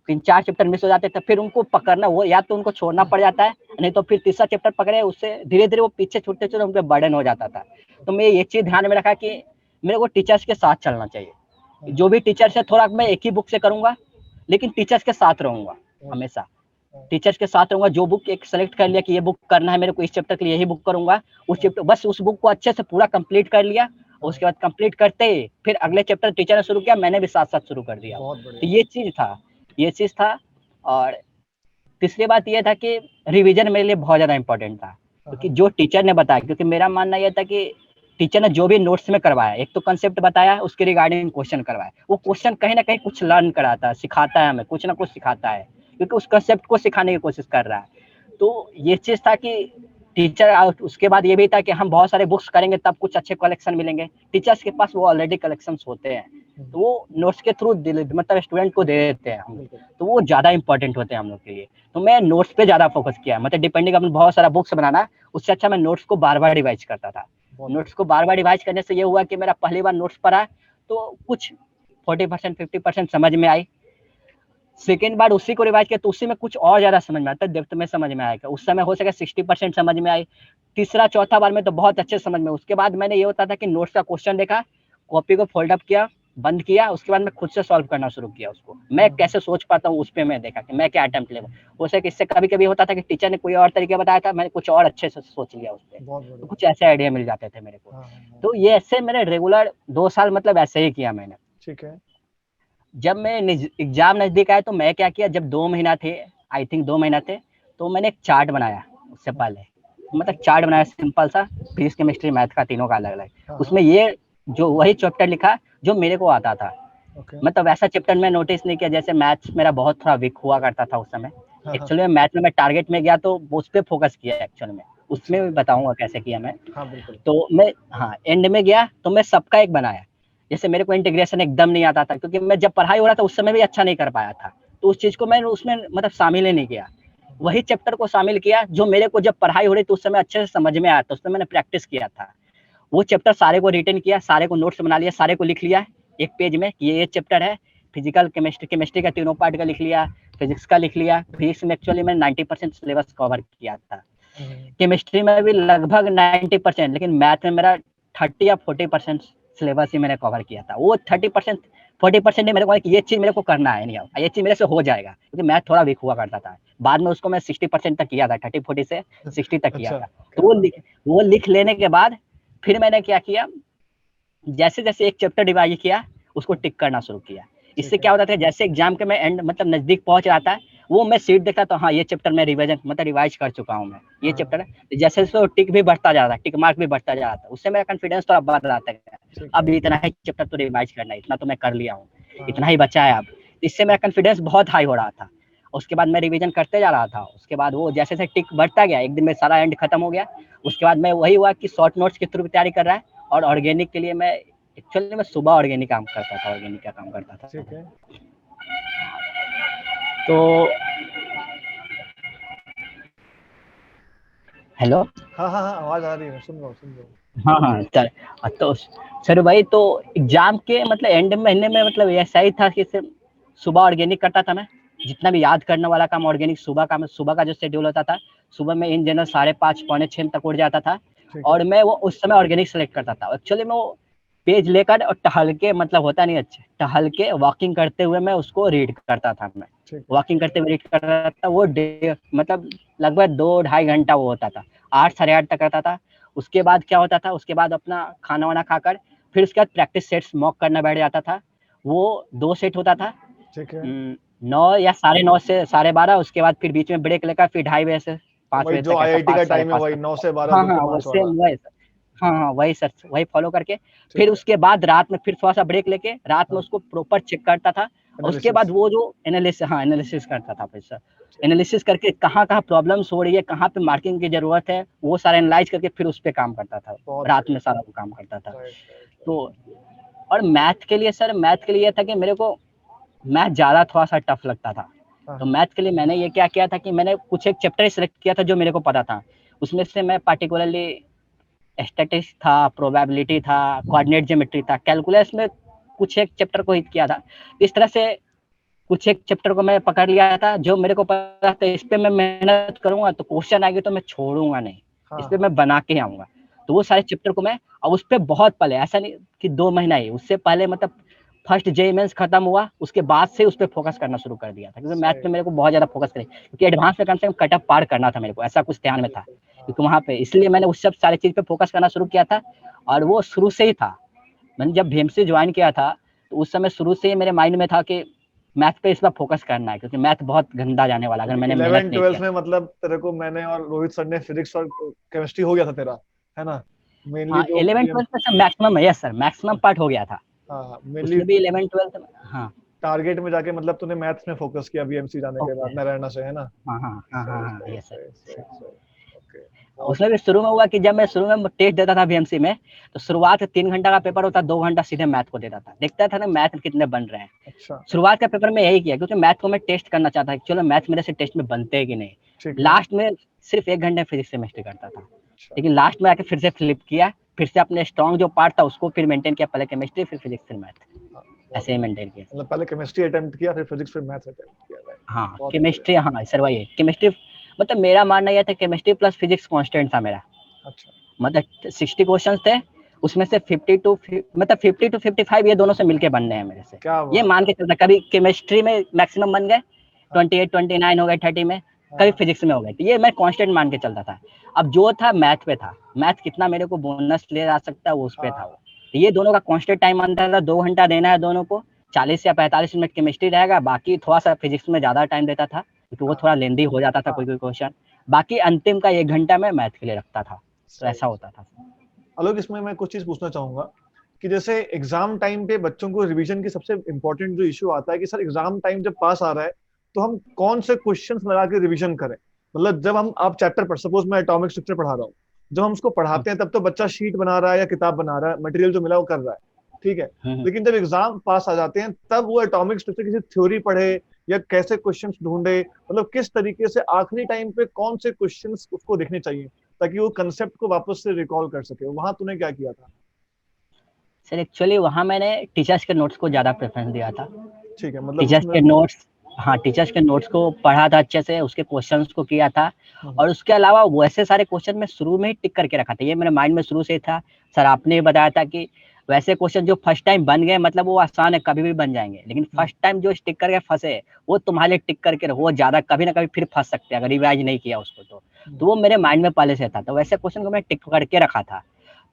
3-4 चैप्टर मिस हो जाते थे, फिर उनको पकड़ना, वो या तो उनको छोड़ना पड़ जाता है, नहीं तो फिर तीसरा चैप्टर पकड़े, उससे धीरे धीरे वो पीछे छूटते छूटते उनके बर्डन हो जाता था। तो मैं ये चीज ध्यान में रखा कि मेरे को टीचर्स के साथ चलना चाहिए। जो भी टीचर्स है थोड़ा मैं एक ही बुक से करूंगा, लेकिन टीचर्स के साथ रहूंगा हमेशा। टीचर्स के साथ रहूंगा, जो बुक एक सेलेक्ट कर लिया कि ये बुक करना है मेरे को, इस चैप्टर के लिए यही बुक करूंगा, उस चैप्टर बस उस बुक को अच्छे से पूरा कंप्लीट कर लिया। उसके बाद कंप्लीट करते ही फिर अगले चैप्टर टीचर ने शुरू किया, मैंने भी साथ साथ शुरू कर दिया। तो ये चीज था। और तीसरी बात ये था कि रिवीजन मेरे लिए बहुत ज्यादा इंपॉर्टेंट था, क्योंकि जो टीचर ने बताया, क्योंकि मेरा मानना यह था कि टीचर ने जो भी नोट्स में करवाया, एक तो कंसेप्ट बताया, उसके रिगार्डिंग क्वेश्चन करवाया, वो क्वेश्चन कहीं ना कहीं कुछ लर्न कराता है, सिखाता है, हमें कुछ ना कुछ सिखाता है, क्योंकि उस कंसेप्ट को सिखाने की कोशिश कर रहा है। तो ये चीज था कि टीचर, उसके बाद ये भी था कि हम बहुत सारे बुक्स करेंगे तब कुछ अच्छे कलेक्शन मिलेंगे। टीचर्स के पास वो ऑलरेडी कलेक्शंस होते हैं, तो वो नोट्स के थ्रू मतलब स्टूडेंट को दे देते हैं हम, तो वो ज्यादा इंपॉर्टेंट होते हैं हम लोग के लिए। तो मैं नोट्स पे ज्यादा फोकस किया, मतलब डिपेंडिंग अपन बहुत सारा बुक्स बनाना, उससे अच्छा मैं नोट्स को बार बार रिवाइज करता था। नोट्स को बार बार रिवाइज करने से ये हुआ कि मेरा पहली बार नोट्स पढ़ा तो कुछ 40% 50% समझ में आई। सेकेंड बार उसी को रिवाइज किया तो उसी में कुछ और ज्यादा समझ में आता, डेप्थ में समझ में आएगा। उस समय हो सके 60% समझ में आई। तीसरा चौथा बार में तो बहुत अच्छे समझ में। उसके बाद मैंने ये होता था कि नोट्स का क्वेश्चन देखा, कॉपी को फोल्ड अप किया, बंद किया, उसके बाद मैं खुद से सॉल्व करना शुरू किया उसको। मैं कैसे सोच पाता हूँ उस पर मैं देखा कि मैं क्या अटेम्प्ट ले। हो सके इससे कभी कभी होता था कि टीचर ने कोई और तरीके बताया था, मैंने कुछ और अच्छे से सोच लिया उस पर, तो कुछ ऐसे आइडिया मिल जाते थे मेरे को। तो ये ऐसे मेरे रेगुलर 2 साल मतलब ऐसे ही किया मैंने। ठीक है। जब मैं एग्जाम नजदीक आया तो मैं क्या किया, जब 2 महीना थे, आई थिंक 2 महीना थे, तो मैंने एक चार्ट बनाया उससे पहले। मतलब चार्ट बनाया सिंपल सा, फिजिक्स केमिस्ट्री मैथ का तीनों का अलग अलग। उसमें ये जो वही चैप्टर लिखा जो मेरे को आता था। मतलब वैसा चैप्टर मैं नोटिस नहीं किया, जैसे मैथ्स मेरा बहुत थोड़ा वीक हुआ करता था उस समय। एक्चुअली में मैथ में मैं टारगेट में गया तो उस पर फोकस किया एक्चुअल में, उसमें भी बताऊंगा कैसे किया मैं। तो मैं एंड में गया तो मैं सबका एक बनाया। जैसे मेरे को इंटीग्रेशन एकदम नहीं आता था, क्योंकि मैं जब पढ़ाई हो रहा था उस समय भी अच्छा नहीं कर पाया था, तो उस चीज को मैं उसमें मतलब शामिल ही नहीं किया। वही चैप्टर को शामिल किया जो मेरे को जब पढ़ाई हो रही थी उस समय अच्छे से समझ में आया था, उसमें मैंने प्रैक्टिस किया था। वो चैप्टर सारे को रिटर्न किया, सारे को नोट्स बना लिया, सारे को लिख लिया एक पेज में कि ये चैप्टर है। फिजिकल केमिस्ट्री का तीनों पार्ट का लिख लिया, फिजिक्स का लिख लिया। फिजिक्स में एक्चुअली मैंने 90% सिलेबस कवर किया था, केमिस्ट्री में भी लगभग 90%, लेकिन मैथ में मेरा 30 या 40% सिलेबस ही मैंने कवर किया था। वो 30% 40% ने मेरे को ये चीज मेरे को करना है, नहीं ये चीज मेरे से हो जाएगा, क्योंकि मैथ थोड़ा वीक हुआ करता था। बाद में उसको मैं 60% तक किया था, 30-40 से 60 तक किया था। तो वो लिख लेने के बाद फिर मैंने क्या किया, जैसे जैसे एक चैप्टर डिवाइड किया उसको टिक करना शुरू किया। इससे क्या होता था, जैसे एग्जाम के मैं एंड मतलब नजदीक पहुंच रहा था, वो मैं सीट देखता तो हाँ ये चैप्टर मैं रिवीजन मतलब रिवाइज कर चुका हूँ मैं, ये चैप्टर है। जैसे जैसे टिक भी बढ़ता जा रहा था, टिक मार्क भी बढ़ता जा रहा था, उससे मेरा कॉन्फिडेंस थोड़ा बढ़ रहा था। अब इतना ही चैप्टर तो रिवाइज करना है, इतना तो मैं कर लिया हूँ, इतना ही बचा है अब। इससे मेरा कॉन्फिडेंस बहुत हाई हो रहा था। उसके बाद मैं रिवीजन करते जा रहा था। उसके बाद वो जैसे जैसे टिक बढ़ता गया, एक दिन में सारा एंड खत्म हो गया। उसके बाद मैं वही हुआ कि शॉर्ट नोट्स के थ्रू तैयारी कर रहा है, और ऑर्गेनिक के लिए मैं एक्चुअली मैं सुबह ऑर्गेनिक काम करता था, ऑर्गेनिक का काम करता था। ठीक है। तो हेलो, हाँ हाँ हाँ, आवाज आ रही है, सुन रहा हूँ। हाँ सर। तो सर भाई, तो एग्जाम के मतलब एंड महीने में मतलब ऐसा ही था कि सिर्फ सुबह ऑर्गेनिक करता था मैं। जितना भी याद करने वाला काम ऑर्गेनिक सुबह का जो शेड्यूल होता था, सुबह में इन जनरल 5:30 पौने 6 तक उठ जाता था, और मैं वो उस समय ऑर्गेनिक सेलेक्ट करता था। एक्चुअली मैं वो पेज लेकर और टहल के, मतलब होता नहीं अच्छे, टहल के वॉकिंग करते हुए मैं उसको रीड करता था। मैं वॉकिंग करते हुए रीड कर रहा था। वो मतलब लगभग 2-2.5 घंटा वो होता था, 8 साढ़े 8 तक करता था। उसके बाद क्या होता था, उसके बाद अपना खाना वाना खाकर फिर उसके बाद प्रैक्टिस सेट्स मॉक करना बैठ जाता था। वो 2 सेट होता था, 9 या 9:30 से 12:30। उसके बाद फिर बीच में ब्रेक लेकर फिर 2:30 से 5 बजे जो तक, आईआईटी का टाइम है वही 9 से 12 हाँ वही सर, वही फॉलो करके फिर उसके बाद रात में फिर थोड़ा सा ब्रेक लेके रात में उसको प्रॉपर चेक करता था। उसके बाद वो जो एनालिसिस करता था फिर सर, एनालिसिस करके कहाँ कहाँ प्रॉब्लम्स हो रही है, कहाँ पे मार्किंग की जरूरत है, वो सारा एनालाइज करके फिर उस पर काम करता था। रात में सारा वो काम करता था। तो और मैथ के लिए सर, मैथ के लिए ये था कि मेरे को मैथ ज़्यादा थोड़ा सा टफ लगता था। तो मैथ के लिए मैंने ये क्या किया था कि मैंने कुछ एक चैप्टर सेलेक्ट किया था जो मेरे को पता था। उसमें से मैं पार्टिकुलरली स्टैटिस्टिक्स था, प्रोबेबिलिटी था, कोऑर्डिनेट ज्योमेट्री था, कैलकुलस में कुछ एक चैप्टर को हिट किया था। इस तरह से कुछ एक चैप्टर को मैं पकड़ लिया था जो मेरे को पता था इस पे मैं मेहनत करूंगा तो क्वेश्चन आएगी तो मैं छोड़ूंगा नहीं, इस पे मैं बना के आऊंगा। तो वो सारे चैप्टर को मैं, और उस पे बहुत पहले, ऐसा नहीं कि 2 महीना ही, उससे पहले मतलब फर्स्ट जेईई मेंस खत्म हुआ, उसके बाद से उस पे फोकस करना शुरू कर दिया था, क्योंकि मैथ पे मेरे को बहुत ज़्यादा फोकस करे, क्योंकि एडवांस में कम से कम कट ऑफ पार करना था मेरे को, ऐसा कुछ ध्यान में था। क्योंकि वहाँ पे इसलिए मैंने उस सब सारी चीज़ पे फोकस करना शुरू किया था, और वो शुरू से ही था। मैंने जब बीएमसी ज्वाइन किया था, तो उस समय शुरू से ही मेरे माइंड में था कि मैथ पे इस बार फोकस करना है, क्योंकि मैथ बहुत गंदा जाने वाला अगर मैंने मेहनत 11 नहीं 12 किया। में मतलब तेरे को मैंने और रोहित सर ने फिजिक्स और केमिस्ट्री हो गया था तेरा, है ना? मेनली हाँ, जो 11-12 में सब maximum, yes sir, maximum part हो गया था। हाँ मेनली उसमें भी 11-12 में, हाँ, टारगेट में जाके मतलब तूने मैथ्स में फोकस किया बीएमसी जाने के ओके, बाद नारायणा से, है ना? हाँ, हाँ, हाँ, हाँ, सही हाँ, सही यस सही सही सर। सही ओके बहुत उसमें भी शुरू में हुआ कि जब मैं शुरू में टेस्ट देता था बीएमसी में, तो शुरुआत 3 घंटा का पेपर होता, 2 घंटा सीधे मैथ को देता था। देखता था ना मैथ कितने बन रहे हैं। अच्छा शुरुआत का पेपर में यही किया, क्योंकि मैथ को मैं टेस्ट करना चाहता था कि चलो मैथ मेरे से टेस्ट में बनते हैं कि नहीं। ठीक है लास्ट में सिर्फ 1 घंटे फिजिक्स केमिस्ट्री करता था, अच्छा लेकिन लास्ट में आके फिर से फ्लिप किया, फिर से अपने स्ट्रॉन्ग जो पार्ट था उसको फिर मेंटेन किया, पहले केमिस्ट्री फिर फिजिक्स फिर मैथ, हाँ, बहुत ऐसे ही मेंटेन किया। मतलब पहले केमिस्ट्री अटेम्प्ट किया फिर फिजिक्स फिर मैथ्स अटेम्प्ट किया राइट हाँ, बहुत बढ़िया केमिस्ट्री, हाँ सर वही है केमिस्ट्री, मतलब मेरा मानना यह था केमिस्ट्री प्लस फिजिक्स कांस्टेंट था मेरा, अच्छा मतलब 60 क्वेश्चंस थे, उसमें से 50 to 55 ये दोनों से मिलके बनने हैं मेरे से, क्या ये बात मान के चलता। कभी केमिस्ट्री में मैक्सिमम बन गए, 28 29 हो गए 30 में, कभी फिजिक्स में हो गए, तो ये मैं कांस्टेंट मान के चलता था। अब जो था मैथ पे था, मैथ कितना मेरे को बोनस ले जा सकता है वो उस पे था, वो तो ये दोनों का कांस्टेंट टाइम बनता था, 2 घंटा देना है दोनों को, 40 या 45 मिनट केमिस्ट्री रहेगा, बाकी थोड़ा सा फिजिक्स में ज्यादा टाइम देता था, क्योंकि वो थोड़ा लेंदी हो जाता था कोई कोई क्वेश्चन, बाकी अंतिम का 1 घंटा मैं मैथ के लिए रखता था, तो ऐसा होता था। अलग इसमें मैं कुछ चीज पूछना चाहूंगा कि जैसे एग्जाम टाइम पे बच्चों को रिवीजन की सबसे इंपॉर्टेंट जो इशू आता है कि सर एग्जाम टाइम जब पास आ रहा है तो हम कौन से क्वेश्चंस लगा के रिवीजन करें। मतलब जब हम आप चैप्टर पढ़ सपोज मैं एटॉमिक स्ट्रक्चर पढ़ा रहा हूँ, जब हम उसको पढ़ाते हैं तब तो बच्चा शीट बना रहा है या किताब बना रहा है, मटेरियल जो मिला वो कर रहा है, ठीक है। लेकिन जब एग्जाम पास आ जाते हैं तब वो एटॉमिक स्ट्रक्चर किसी थ्योरी पढ़े या कैसे क्वेश्चंस ढूंढे, मतलब किस तरीके से आखिरी टाइम पे कौन से क्वेश्चंस उसको देखने चाहिए ताकि वो कंसेप्ट को वापस से रिकॉल कर सके। वहां तूने क्या किया था? सर एक्चुअली वहाँ मैंने टीचर्स के नोट्स को ज़्यादा प्रेफरेंस दिया था। ठीक है मतलब टीचर्स उसमें के नोट्स, हाँ टीचर्स के नोट्स को पढ़ा था अच्छे से, उसके क्वेश्चंस को किया था, और उसके अलावा वैसे सारे क्वेश्चन मैं शुरू में ही टिक करके रखा था, ये मेरे माइंड में शुरू से ही था। सर आपने बताया था कि वैसे क्वेश्चन जो फर्स्ट टाइम बन गए मतलब वो आसान है, कभी भी बन जाएंगे, लेकिन फर्स्ट टाइम जो टिक करके फंसे वो तुम्हारे लिए टिक करके वो ज़्यादा कभी ना कभी फिर फंस सकते हैं अगर रिवाइज नहीं किया उसको तो वो मेरे माइंड में पहले से था, तो वैसे क्वेश्चन को मैं टिक करके रखा था।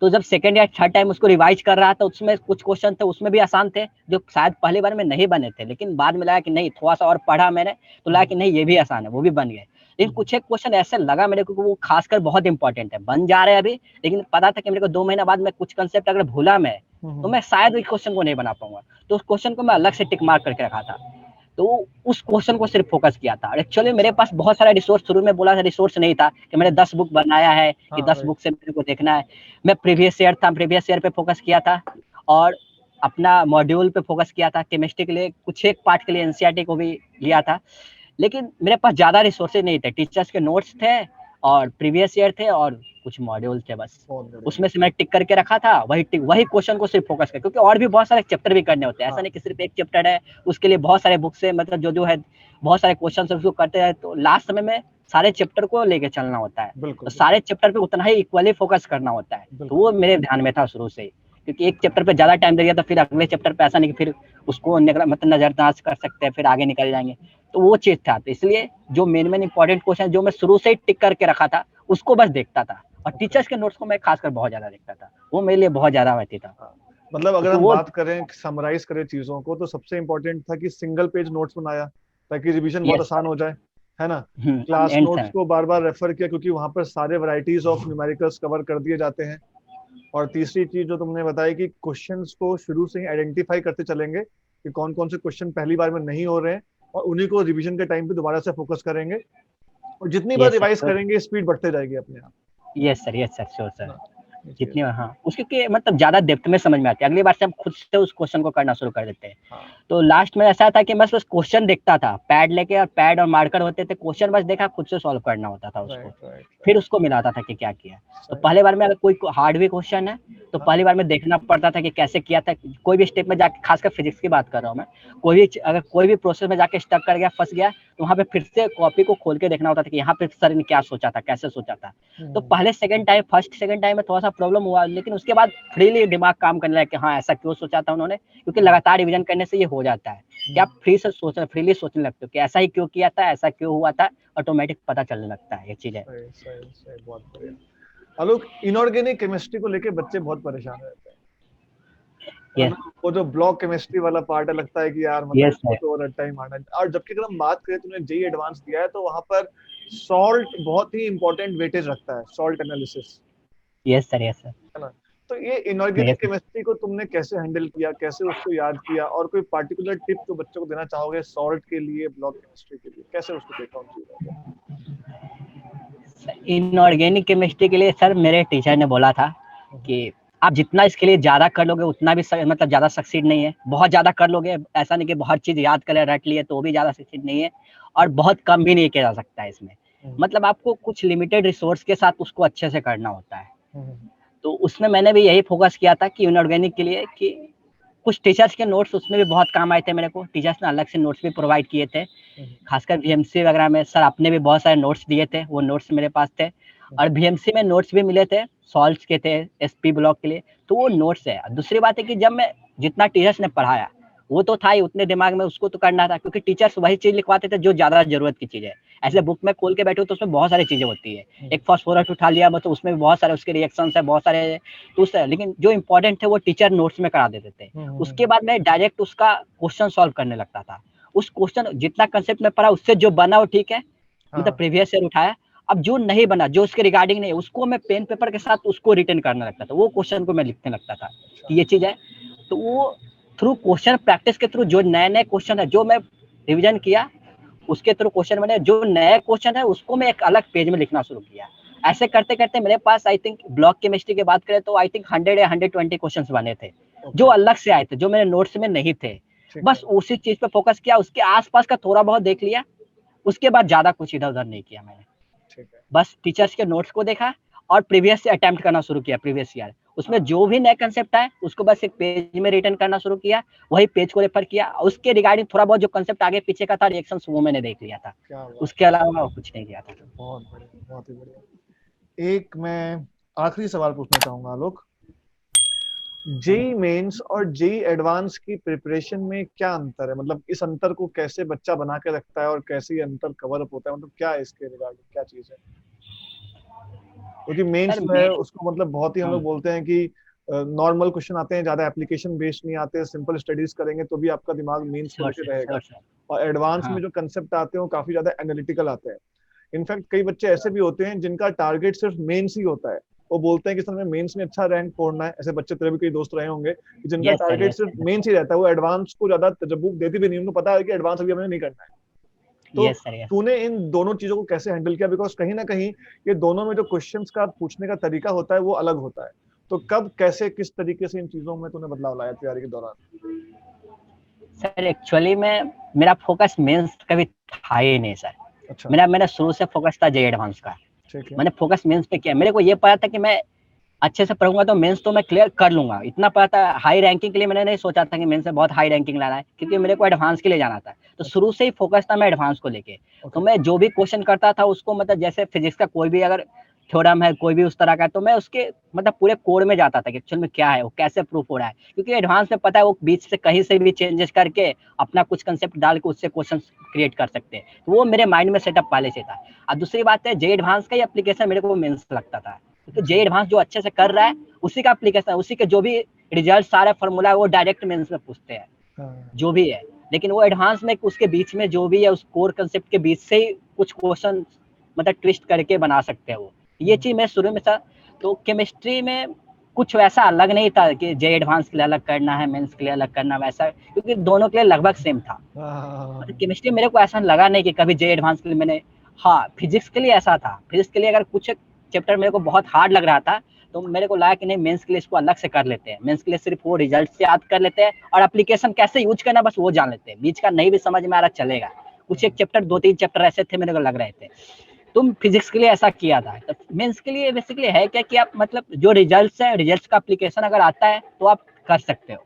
तो जब सेकंड या थर्ड टाइम उसको रिवाइज कर रहा था, उसमें कुछ क्वेश्चन थे उसमें भी आसान थे जो शायद पहली बार में नहीं बने थे, लेकिन बाद में लगा कि नहीं, थोड़ा सा और पढ़ा मैंने तो लगा कि नहीं ये भी आसान है, वो भी बन गए। लेकिन कुछ एक क्वेश्चन ऐसे लगा मेरे को कि वो खासकर बहुत इंपॉर्टेंट है, बन जा रहे हैं अभी, लेकिन पता था कि मेरे को 2 महीना बाद में कुछ कंसेप्ट अगर भूला मैं तो मैं शायद उस क्वेश्चन को नहीं बना पाऊंगा, तो उस क्वेश्चन को मैं अलग से टिक मार्क करके रखा था, तो उस क्वेश्चन को सिर्फ फोकस किया था। और एक्चुअली मेरे पास बहुत सारा रिसोर्स, शुरू में बोला था रिसोर्स नहीं था कि मैंने 10 बुक बनाया है कि 10 बुक से मेरे को देखना है। मैं प्रीवियस ईयर पे फोकस किया था, और अपना मॉड्यूल पे फोकस किया था, केमिस्ट्री के लिए कुछ एक पार्ट के लिए एनसीईआरटी को भी लिया था, लेकिन मेरे पास ज्यादा रिसोर्सेज नहीं थे, टीचर्स के नोट्स थे और प्रीवियस ईयर थे और कुछ मॉड्यूल थे, बस उसमें से मैं टिक करके रखा था, वही क्वेश्चन को सिर्फ फोकस कर, क्योंकि और भी बहुत सारे चैप्टर भी करने होते हैं, ऐसा नहीं कि सिर्फ एक चैप्टर है, उसके लिए बहुत सारे बुक्स है, मतलब जो है बहुत सारे क्वेश्चन उसको करते हैं, तो लास्ट समय में सारे चैप्टर को लेके चलना होता है, तो सारे चैप्टर पे उतना ही इक्वली फोकस करना होता है, तो वो मेरे ध्यान में था शुरू से ही, क्योंकि एक चैप्टर पे ज्यादा टाइम दे दिया तो फिर अगले चैप्टर पे ऐसा नहीं कि फिर उसको मतलब नजरअंदाज कर सकते हैं, फिर आगे निकल जाएंगे, तो वो चीज था। तो इसलिए जो मेन इंपॉर्टेंट क्वेश्चन जो मैं शुरू से ही टिक करके रखा था उसको बस देखता था, और टीचर्स के नोट्स को मैं खासकर बहुत ज्यादा देखता था, वो मेरे लिए बहुत ज्यादा रहती था। मतलब अगर हम बात करें समराइज करें चीजों को तो सबसे इम्पोर्टेंट था कि सिंगल पेज नोट्स बनाया ताकि रिवीजन बहुत आसान हो जाए, है ना। क्लास नोट्स को बार बार रेफर किया क्योंकि वहां पर सारे वैरायटीज ऑफ न्यूमेरिकल्स कवर कर दिए जाते हैं। और तीसरी चीज जो तुमने बताई कि क्वेश्चंस को शुरू से ही आइडेंटिफाई करते चलेंगे कि कौन कौन से क्वेश्चन पहली बार में नहीं हो रहे हैं, और उन्हीं को रिवीजन के टाइम पे दोबारा से फोकस करेंगे, और जितनी बार रिवाइज करेंगे स्पीड बढ़ते जाएगी अपने आप। यस सर श्योर सर, जितनी हाँ उसके मतलब ज्यादा डेप्थ में समझ में आती है, अगली बार से हम खुद से उस क्वेश्चन को करना शुरू कर देते हैं। तो लास्ट में ऐसा था कि मैं बस क्वेश्चन देखता था, पैड लेके, और पैड और मार्कर होते थे, क्वेश्चन बस देखा, खुद से सॉल्व करना होता था उसको, फिर उसको मिलाता था कि क्या किया। तो पहले बार में अगर कोई हार्ड भी क्वेश्चन है तो पहली बार में देखना पड़ता था कि कैसे किया था, कोई भी स्टेप में जाके, खासकर फिजिक्स की बात कर रहा हूँ मैं, अगर कोई भी प्रोसेस में जाके स्टक कर गया, फंस गया, तो वहाँ पे फिर से कॉपी को खोल के देखना होता था कि यहाँ पे सर ने क्या सोचा था, कैसे सोचा था। तो पहले फर्स्ट सेकंड टाइम में थोड़ा सा प्रॉब्लम हुआ, लेकिन उसके बाद फ्रीली दिमाग काम करने लगा कि हाँ ऐसा क्यों सोचा था उन्होंने, क्योंकि लगातार रिवीजन करने से ये हो जाता है कि आप फ्रीली सोचने लगते हो कि ऐसा ही क्यों किया था, ऐसा क्यों हुआ था, ऑटोमेटिक पता चलने लगता है ये चीजें। सही सही सही, बहुत बढ़िया। आलोक, इनऑर्गेनिक केमिस्ट्री को लेके बच्चे बहुत परेशान रहते हैं। Yes. मतलब वो जो ब्लॉक केमिस्ट्री वाला पार्ट है, लगता है कि यार मतलब Yes, इसको sir. तो और रट्टा ही मारना है। और जबकि अगर हम बात करें, तुमने जेई एडवांस दिया है तो वहां पर सॉल्ट बहुत ही इंपॉर्टेंट वेटेज रखता है, salt analysis, Yes, sir. Yes, sir. है ना। तो ये इनऑर्गेनिक Yes, sir. केमिस्ट्री को तुमने कैसे हैंडल किया, कैसे उसको याद किया, और कोई पार्टिकुलर टिप तो बच्चों को देना चाहोगे सॉल्ट के लिए, ब्लॉक केमिस्ट्री के लिए, कैसे उसको देखा उन चीजों को? इनऑर्गेनिक केमिस्ट्री के लिए सर मेरे टीचर ने बोला था कि आप जितना इसके लिए ज्यादा कर लोगे उतना भी मतलब ज्यादा सक्सीड नहीं है, बहुत ज्यादा कर लोगे ऐसा नहीं कि बहुत चीज याद कर रट लिए तो भी ज्यादा सक्सीड नहीं है, और बहुत कम भी नहीं किया जा सकता है इसमें। मतलब आपको कुछ लिमिटेड रिसोर्स के साथ उसको अच्छे से करना होता है। तो उसमें मैंने भी यही फोकस किया था कि इनऑर्गेनिक के लिए कि कुछ टीचर्स के नोट्स उसमें भी बहुत काम आए थे मेरे को, टीचर्स ने अलग से नोट्स भी प्रोवाइड किए थे, खासकर बीएमसी वगैरह में सर आपने भी बहुत सारे नोट्स दिए थे, वो नोट्स मेरे पास थे, और बीएमसी में नोट्स भी मिले थे, सॉल्व्स के थे एसपी ब्लॉक के लिए, तो वो नोट्स है। दूसरी बात है कि जब मैं जितना टीचर्स ने पढ़ाया वो तो था ही, उतने दिमाग में उसको तो करना था, क्योंकि टीचर्स वही चीज लिखवाते थे जो ज्यादा जरूरत की चीज है। ऐसे बुक में खोल के बैठो तो उसमें बहुत सारी चीजें होती है, एक फास्फोरस उठा लिया मतलब उसमें भी बहुत सारे उसके रिएक्शंस है, बहुत सारे तो उससे, लेकिन जो इंपॉर्टेंट थे वो टीचर नोट्स में करा देते थे। उसके बाद मैं डायरेक्ट उसका क्वेश्चन सॉल्व करने लगता था। उस क्वेश्चन जितना कंसेप्ट में पढ़ा उससे जो बना वो ठीक है, मतलब प्रीवियस ईयर उठाया, अब जो नहीं बना, जो उसके रिगार्डिंग नहीं, उसको मैं पेन पेपर के साथ उसको रिटर्न करने लगता था, वो क्वेश्चन को मैं लिखने लगता था कि ये चीज है। तो वो थ्रू क्वेश्चन प्रैक्टिस के थ्रू जो नए नए क्वेश्चन है जो मैं रिवीजन किया, उसके थ्रू क्वेश्चन मैंने जो नए क्वेश्चन है उसको मैं एक अलग पेज में लिखना शुरू किया। ऐसे करते करते मेरे पास आई थिंक ब्लॉक केमिस्ट्री की बात करें तो आई थिंक 100 या 120 क्वेश्चंस बने थे जो अलग से आए थे, जो मेरे नोट्स में नहीं थे। बस उसी चीज पे फोकस किया, उसके आसपास का थोड़ा बहुत देख लिया, उसके बाद ज्यादा कुछ इधर उधर नहीं किया मैंने। बस टीचर्स के नोट्स को देखा और प्रीवियस से अटेम्प्ट करना शुरू किया, प्रीवियस ईयर उसमें जो भी नए कंसेप्ट आए उसको बस एक पेज में रिटर्न करना शुरू किया, वही पेज को रेफर किया, उसके रिगार्डिंग थोड़ा बहुत जो कंसेप्ट आगे पीछे का था रिएक्शंस वो मैंने देख लिया था, उसके अलावा कुछ नहीं किया था। बहुत बढ़िया, बहुत ही बढ़िया। एक मैं आखिरी सवाल पूछना चाहूंगा आलोक, जेई मेंस और जेई एडवांस की प्रिपरेशन में क्या अंतर है? मतलब इस अंतर को कैसे बच्चा बना के रखता है और कैसे ये अंतर कवर अप होता है, मतलब क्या है इसके रिगार्डिंग, क्या चीज है? क्योंकि मेंस जो है उसको मतलब बहुत ही हम लोग बोलते हैं कि नॉर्मल क्वेश्चन आते हैं, ज्यादा एप्लीकेशन बेस्ड नहीं आते, सिंपल स्टडीज करेंगे तो भी आपका दिमाग मेंस को लेके रहेगा, और एडवांस में जो कंसेप्ट आते हैं वो काफी ज्यादा एनालिटिकल आते हैं। इनफैक्ट कई बच्चे ऐसे भी होते हैं जिनका टारगेट सिर्फ मेंस ही होता है, वो बोलते हैं कि सर मैं मेंस में अच्छा रैंक छोड़ना है। ऐसे बच्चे तेरे भी कई दोस्त रहे होंगे कि जिनका टारगेट सिर्फ मेंस ही रहता है, वो एडवांस को ज्यादा तजब्बुक देती भी नहीं, उनको पता है कि एडवांस अभी हमें नहीं करना है। तो तूने इन दोनों चीजों को कैसे हैंडल किया? बिकॉज कहीं ना कहीं ये दोनों में जो क्वेश्चंस का पूछने का तरीका होता है वो अलग होता है, तो कब कैसे किस तरीके से इन चीजों में तूने बदलाव लाया तैयारी के दौरान? सर एक्चुअली में मेरा फोकस मेंस कभी था ही नहीं सर। अच्छा। मेरा शुरू से फोकस था जेई एडवांस का। मैंने फोकस मेंस पे किया, मेरे को ये पता था कि मैं अच्छे से पढ़ूंगा तो मेंस तो मैं क्लियर कर लूंगा, इतना पता था। हाई रैंकिंग के लिए मैंने नहीं सोचा था कि मेंस में बहुत हाई रैंकिंग लाना है, क्योंकि मेरे को एडवांस के लिए जाना था, तो शुरू से ही फोकस था मैं एडवांस को लेके। तो मैं जो भी क्वेश्चन करता था उसको, मतलब जैसे फिजिक्स का कोई भी अगर थ्योरम है कोई भी उस तरह का, तो मैं उसके मतलब पूरे कोड में जाता था कि एक्चुअल में क्या है, वो कैसे प्रूफ हो रहा है, क्योंकि एडवांस में पता है वो बीच से कहीं से भी चेंजेस करके अपना कुछ कंसेप्ट डाल के उससे क्वेश्चन क्रिएट कर सकते हैं, तो वो मेरे माइंड में सेटअप पहले से था। और दूसरी बात है जेई एडवांस का ही एप्लीकेशन मेरे को मेंस लगता था, तो जेई एडवांस जो अच्छे से कर रहा है उसी का एप्लीकेशन, उसी के जो भी रिजल्ट सारे फॉर्मूला है वो डायरेक्ट मेंस में पूछते हैं जो भी है, लेकिन वो एडवांस में उसके बीच में जो भी है उस कोर कंसेप्ट के बीच से ही कुछ क्वेश्चन मतलब ट्विस्ट करके बना सकते हैं वो। ये चीज मैं शुरू में था। तो केमिस्ट्री में कुछ वैसा अलग नहीं था कि जेई एडवांस के लिए अलग करना है, मेंस के लिए अलग करना, वैसा, क्योंकि दोनों के लिए लगभग सेम था। केमिस्ट्री मेरे को ऐसा लगा नहीं कि कभी जेई एडवांस के लिए मैंने, हाँ फिजिक्स के लिए ऐसा था, फिजिक्स के लिए अगर कुछ चैप्टर मेरे को बहुत हार्ड लग रहा था तो मेरे को लगा कि नहीं मेंस के लिए इसको अलग से कर लेते हैं, मेंस के लिए सिर्फ वो रिजल्ट से याद कर लेते हैं और एप्लीकेशन कैसे यूज करना बस वो जान लेते हैं, बीच का नहीं भी समझ में आ रहा चलेगा। कुछ एक चैप्टर 2-3 चैप्टर ऐसे थे मेरे को लग रहे थे। तुम फिजिक्स के लिए ऐसा किया था, तो मेंस के लिए बेसिकली है क्या कि आप मतलब जो रिजल्ट्स है, रिजल्ट्स का एप्लीकेशन अगर आता है तो आप कर सकते हो,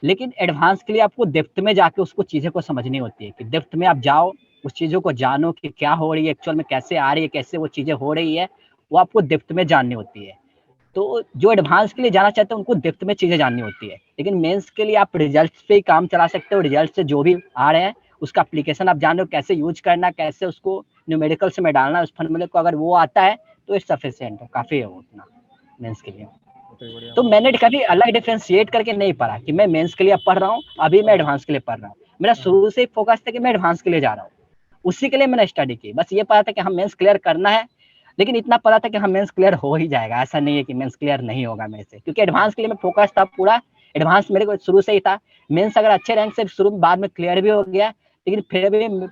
लेकिन एडवांस के लिए आपको डेप्थ में जाके उसको चीजें को समझनी होती है, कि डेप्थ में आप जाओ, उस चीजों को जानो कि क्या हो रही है एक्चुअल में, कैसे आ रही है, कैसे वो चीजें हो रही है, वो आपको डेप्थ में जाननी होती है। तो जो एडवांस के लिए जाना चाहते हैं उनको डेप्थ में चीजें जाननी होती है, लेकिन मेंस के लिए आप रिजल्ट पे ही काम चला सकते हो। रिजल्ट से जो भी आ रहे हैं उसका एप्लीकेशन आप जान रहे हो, कैसे यूज करना, कैसे उसको न्यूमेरिकल्स में डालना, उस फॉर्मूले को अगर वो आता है तो इट्स सफिशिएंट है, काफी है वो उतना मेंस के लिए। तो मैंने कभी अलग डिफरेंशिएट करके नहीं पढ़ा कि मैं मेंस के लिए पढ़ रहा हूँ, अभी मैं एडवांस के लिए पढ़ रहा हूँ। मेरा शुरू से ही फोकस था कि मैं एडवांस के लिए जा रहा हूँ, उसी के लिए मैंने स्टडी की। बस ये पता था कि हम मेंस क्लियर करना है, लेकिन इतना पता था कि हम मेंस क्लियर हो ही जाएगा, ऐसा नहीं है कि मेंस क्लियर नहीं होगा मेरे से, क्योंकि एडवांस के लिए मैं फोकस था पूरा। एडवांस मेरे को शुरू से ही था। मेंस अगर अच्छे रैंक से शुरू बाद में क्लियर भी हो गया, लेकिन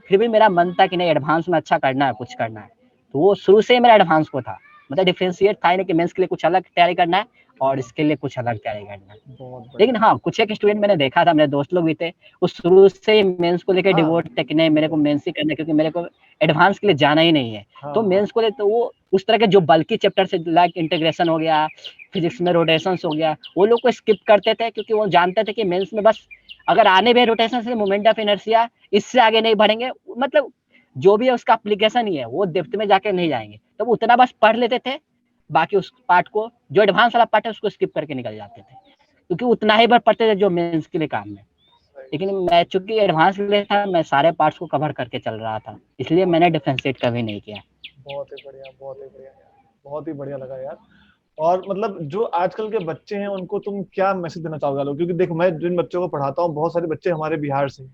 फिर भी मेरा मन था कि नहीं एडवांस में अच्छा करना है, कुछ करना है। तो वो शुरू से ही मेरा एडवांस को था, मतलब डिफरेंशिएट था ही नहीं कि मेंस के लिए कुछ अलग तैयारी करना है और इसके लिए कुछ अलग तैयारी करना है। लेकिन हाँ, कुछ एक स्टूडेंट मैंने देखा था, मेरे दोस्त लोग भी थे, वो शुरू से ही मेंस को लेकर डिवोट थे कि नहीं मेरे को मेंस ही करना है, क्योंकि मेरे को एडवांस के लिए जाना ही नहीं है। तो मेंस को ले तो वो उस तरह के जो बल्कि चैप्टर से लाइक इंटीग्रेशन हो गया, फिजिक्स में रोटेशन हो गया, वो लोग को स्किप करते थे, क्योंकि वो जानते थे कि मेंस में बस अगर आने भी रोटेशन से मोमेंट ऑफ इनर्शिया, इससे आगे नहीं बढ़ेंगे, मतलब जो भी है उसका एप्लीकेशन ही है, वो डेप्थ में जाके नहीं जाएंगे। तो उतना बस पढ़ लेते थे, बाकी उस पार्ट को जो एडवांस वाला पार्ट है उसको स्किप करके निकल जाते थे, क्योंकि उतना ही बार पढ़ते थे जो मेंस के लिए काम में। लेकिन मैं चूंकि एडवांस के लिए था, मैं सारे पार्ट्स को कवर करके चल रहा था, इसलिए मैंने डिफरेंशिएट कभी नहीं किया। बहुत ही बढ़िया, बहुत ही बढ़िया, बहुत ही बढ़िया लगा यार। और मतलब जो आजकल के बच्चे हैं उनको तुम क्या मैसेज देना चाहोगे लोग? क्योंकि देखो, मैं जिन बच्चों को पढ़ाता हूँ बहुत सारे बच्चे हमारे बिहार से,